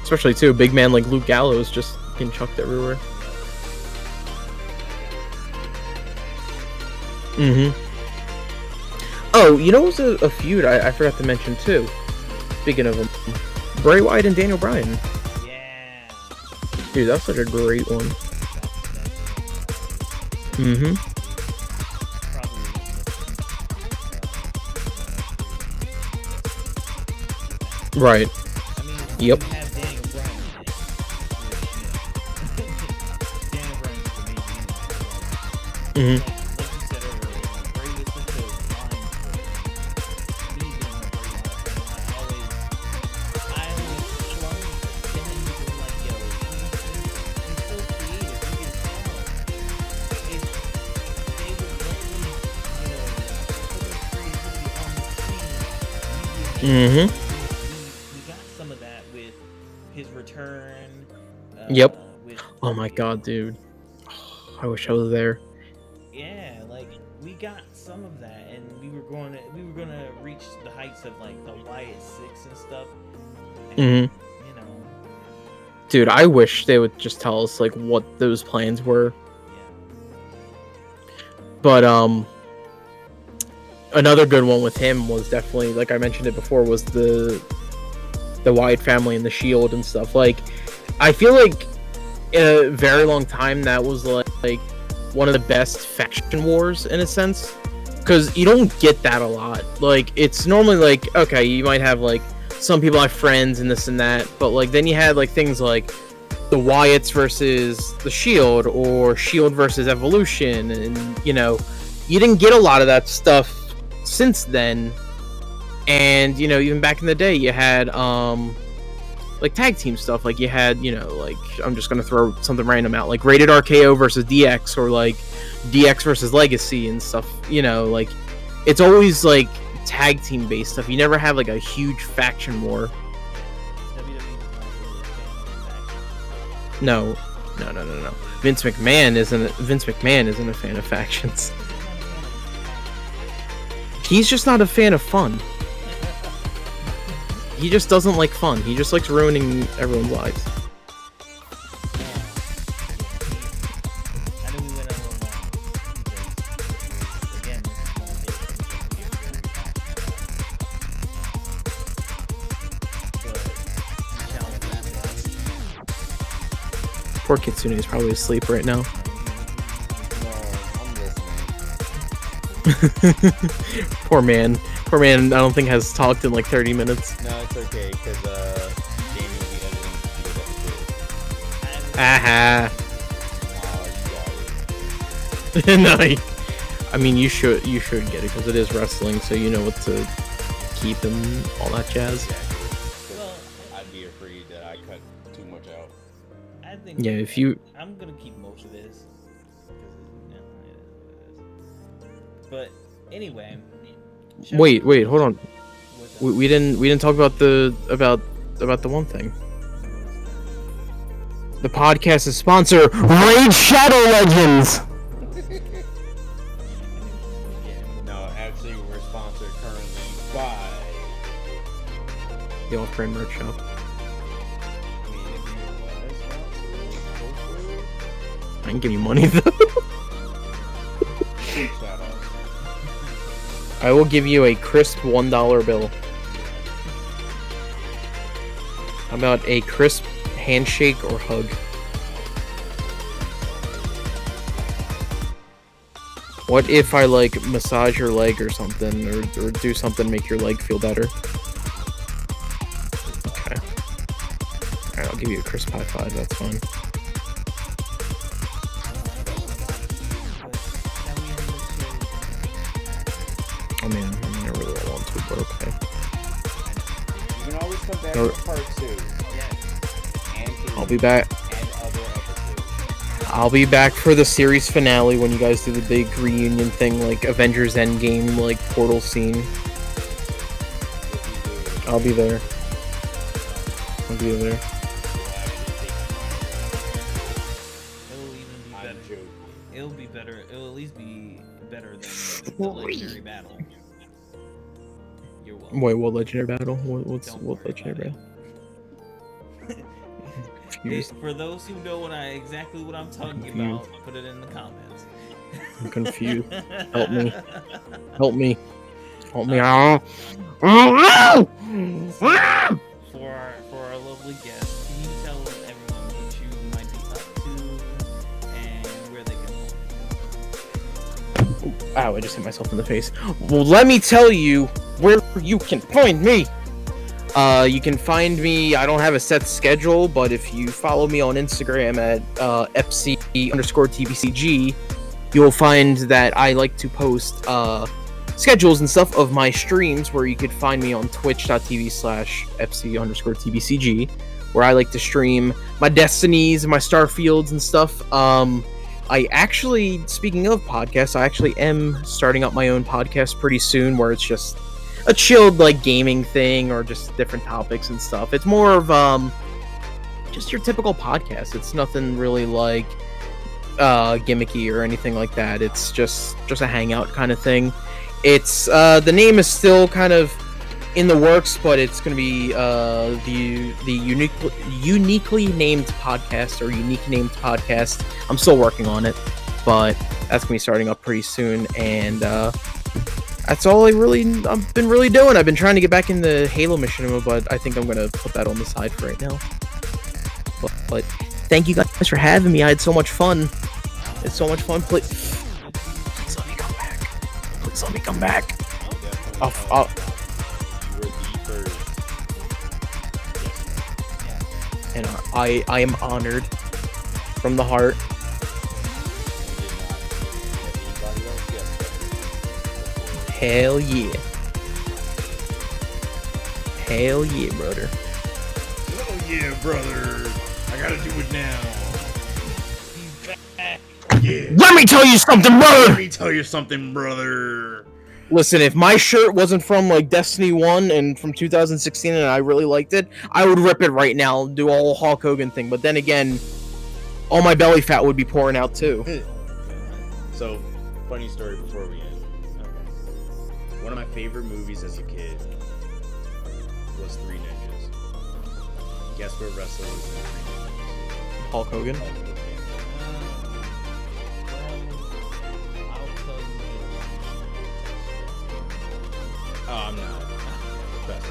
Especially too, a big man like Luke Gallows just getting chucked everywhere. Mm-hmm. Oh, you know, it was a feud I forgot to mention too. Speaking of them, Bray Wyatt and Daniel Bryan. Yeah. Dude, that's such a great one. Mm-hmm. Right. I mean, Yep. you have Daniel Bryan in it, which, Daniel Bryan's amazing. Mm-hmm. Like you said earlier, like Bray was such a line for me being a Bray Wyatt fan. I always clung to him because like, yo, he's so creative. He can tell. If they would let me, put his creativity on the screen, Mm-hmm. we got some of that with his return. Yep. With, Oh my god, dude. I wish I was there. Yeah, like we got some of that, and we were gonna reach the heights of like the Wyatt Six and stuff. And, Mm-hmm. Dude, I wish they would just tell us like what those plans were. Yeah. But another good one with him was definitely, like I mentioned it before, was the Wyatt family and the Shield and stuff. Like, I feel like in a very long time that was like one of the best faction wars in a sense, because you don't get that a lot. Like, it's normally like, okay, you might have like some people have friends and this and that, but like then you had like things like the Wyatts versus the Shield, or Shield versus Evolution, and you didn't get a lot of that stuff since then. And even back in the day you had like tag team stuff, like you had like, I'm just gonna throw something random out, like Rated RKO versus DX, or like DX versus Legacy and stuff. Like it's always like tag team based stuff. You never have like a huge faction war. WWE's not really a fan of factions. No. Vince McMahon isn't a fan of factions. He's just not a fan of fun. He just doesn't like fun. He just likes ruining everyone's lives. I know we went a little long because, again, Poor Kitsune is probably asleep right now. No, I'm listening. Poor man. Poor man, I don't think has talked in like 30 minutes. No, it's okay, because Jamie will be editing the episode. Aha. Oh, you got it. No, I mean you should get it because it is wrestling, so you know what to keep and all that jazz. Exactly. 'Cause I'd be afraid that I cut too much out. I think. Yeah, if you I'm gonna keep most of this. But anyway. wait, hold on. What's up? We didn't talk about the one thing. The podcast is sponsored Raid Shadow Legends. No, actually, we're sponsored currently by. The off-brand merch shop. I mean, if you want to sponsor, go for it. I can give you money though. Shout out. I will give you a crisp $1 bill. How about a crisp handshake or hug? What if I like massage your leg or something, or do something to make your leg feel better? Okay. Alright, I'll give you a crisp high five, that's fine. I mean, I really don't want to, but okay. You can always come back No. for part 2. Yes. And 3. I'll be back. And other episodes. I'll be back for the series finale when you guys do the big reunion thing, like Avengers Endgame, like portal scene. If you do, I'll be there. I'll be there. we'll actually take It'll even be I'm better. joking. It'll be better. It'll at least be better than the legendary battle. You're welcome. Wait, what legendary battle? What Don't what worry legendary about battle? It, Confused. for those who know exactly what I'm talking about, put it in the comments. I'm confused. Help me. Help me. Help me. Ah! Ah! Ah! For our lovely guests, can you tell everyone what you might be up to and where they can find Ow, I just hit myself in the face. Well, let me tell you where you can find me. You can find me, I don't have a set schedule, but if you follow me on Instagram at FC_TBCG, you'll find that I like to post schedules and stuff of my streams, where you could find me on twitch.tv/FC_TBCG, where I like to stream my Destinies, my Starfields and stuff. I actually, speaking of podcasts, I actually am starting up my own podcast pretty soon, where it's just a chilled like gaming thing or just different topics and stuff. It's more of just your typical podcast. It's nothing really like gimmicky or anything like that. It's just a hangout kind of thing. It's the name is still kind of in the works, but it's going to be the uniquely named podcast, or unique named podcast. I'm still working on it, but that's going to be starting up pretty soon, and that's all I've been really doing. I've been trying to get back into Halo Machinima, but I think I'm going to put that on the side for right now. But thank you guys for having me. I had so much fun. It's so much fun. Please let me come back. Please let me come back. I'll You were the first. and I am honored from the heart. Hell yeah. Hell yeah, brother. Oh yeah, brother. I gotta do it now. Yeah. Let me tell you something, Let brother! me tell you something, brother. Listen, if my shirt wasn't from like Destiny 1 and from 2016 and I really liked it, I would rip it right now and do a whole Hulk Hogan thing. But then again, all my belly fat would be pouring out too. So, funny story before we end. One of my favorite movies as a kid was Three Ninjas. Guess what wrestler was in Hulk Hogan. Well, I'll tell you. Oh, I'm not. Trust me.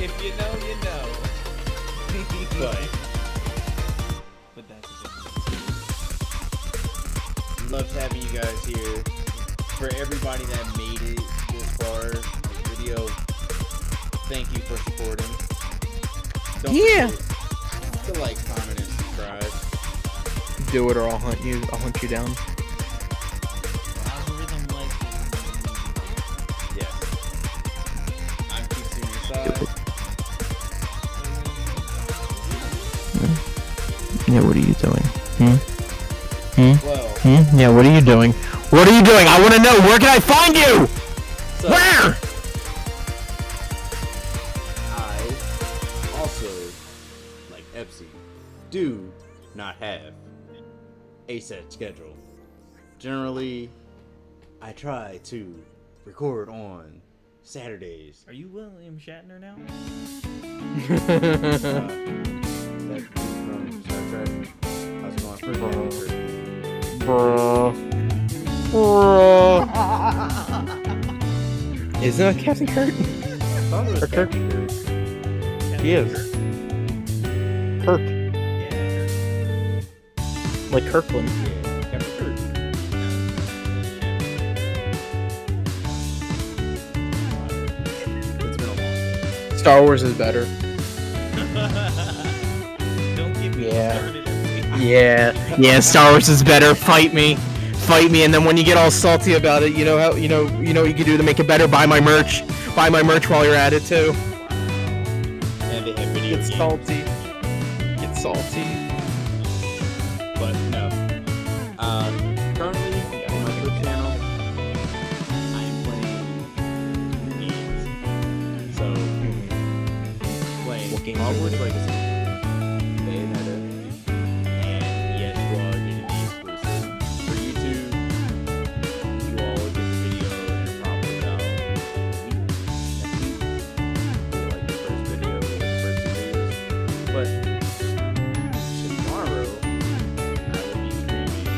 If you know, you know. But that's a different. Loved having you guys here. For everybody that made it this far in the video, thank you for supporting. Don't forget to like, comment, and subscribe. Do it or I'll hunt you. I'll hunt you down. Algorithm like Yes. I'm keeping inside. Yeah, what are you doing? Well, Yeah, what are you doing? What are you doing? I want to know. Where can I find you? so Where? I also, like Epsi, do not have a set schedule. Generally, I try to record on Saturdays. Are you William Shatner now? That dude from Star Trek. I was going for Bruh. Isn't that Captain Kirk? I thought it was Or Kirk? Captain Kirk. He is. Kirk. Yeah. Like Kirkland. Yeah, Captain Kirk. It's been a long day. Star Wars is better. Don't get me Yeah. started. Yeah, Star Wars is better. Fight me, and then when you get all salty about it, you know how you know what you can do to make it better. Buy my merch while you're at it too. And they have video Get games. salty. Get salty. But no. Currently on my Twitch channel, I am playing games. So, playing What games are Hogwarts you Legacy, Bayonetta, and yes, you all are getting the exclusive. For YouTube, you all will get the video in probably about a week, next week. Like the first video, the first 2 videos. But tomorrow, I will be streaming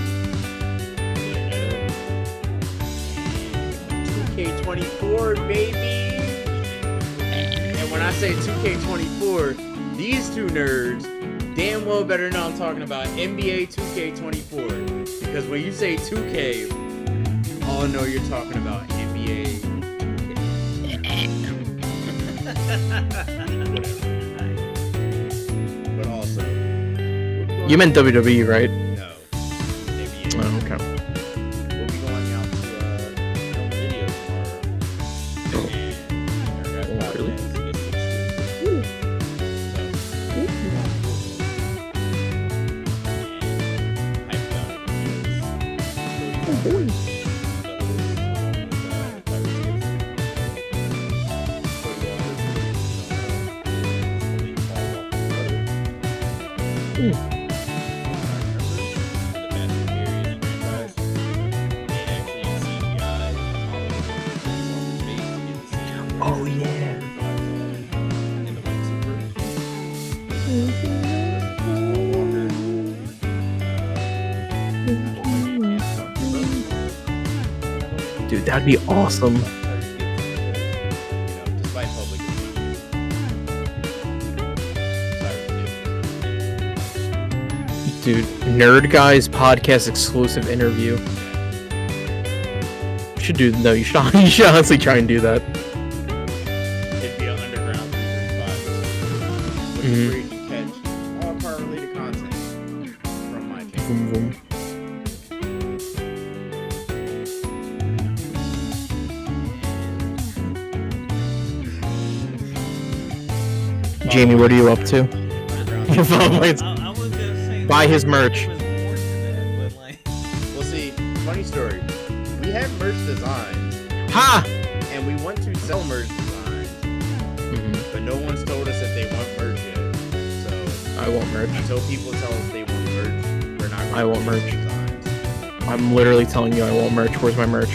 Bayonetta and 2K24, baby! And when I say 2K24, these two nerds damn well better know I'm talking about NBA 2K24. Because when you say 2K, all know you're talking about NBA 2K. But also, You meant WWE, right? no. NBA. Oh, okay. We'll be going out to film a video tomorrow. And our guys' Oh, really? podcast is exclusive. And hyped about it because Cody Walker, the host, along with Tyrese Gibson. Cody Walker, for those who don't know, is Malik Paul Walker's brother. Oh yeah. Dude, that'd be awesome. Despite public opinion, Dude, Nerd Guys podcast exclusive interview. Should do no. You should honestly try and do that. it'd be an underground 335, which is where you can catch all car related content from my channel. Boom, boom. Jamie, what are you up to? Underground Follow my- I was gonna say Buy his merch. there was more to that, but like, Well, see, funny story. We have merch designs, Ha! and we want to sell merch designs, but no one's told us if they want merch yet. So I want merch. until people tell us they want merch, we're not. Gonna I want release merch. Designs. I'm literally telling you I want merch. Where's my merch?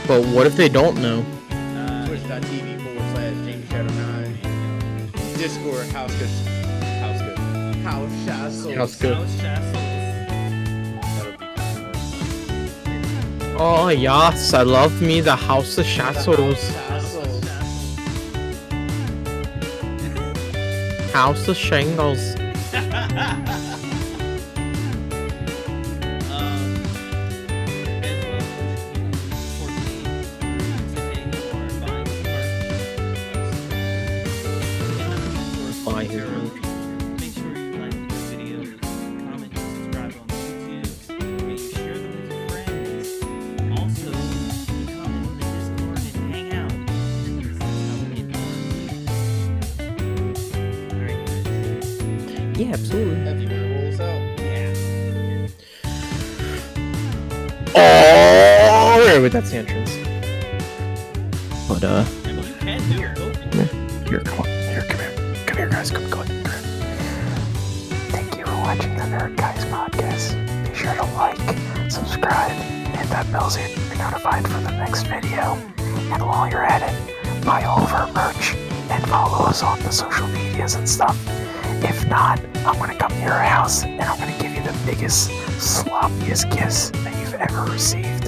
But what if they don't know? Twitch.tv/James Shadow 9. Discord, House Good. House good. That'll be kind of more fun. Oh yes, I love me the House of Shadows. House of Shingles. Buy his merch. Make sure you like the video, comment, subscribe on YouTube, and you share them with your friends. Also, you come in the Discord and hang out. That's how we get done. Alright, guys. Yeah, absolutely. Have you want to roll us out? Yeah. Alright, wait, that's the entrance. But I mean, you can do it. Go for it. here, come on. Here, come here. Come here, guys. Come on. Thank you for watching the Nerd Guys podcast. Be sure to like, subscribe, hit that bell so you're notified for the next video. And while you're at it, buy all of our merch and follow us on the social medias and stuff. If not, I'm going to come to your house and I'm going to give you the biggest, sloppiest kiss that you've ever received.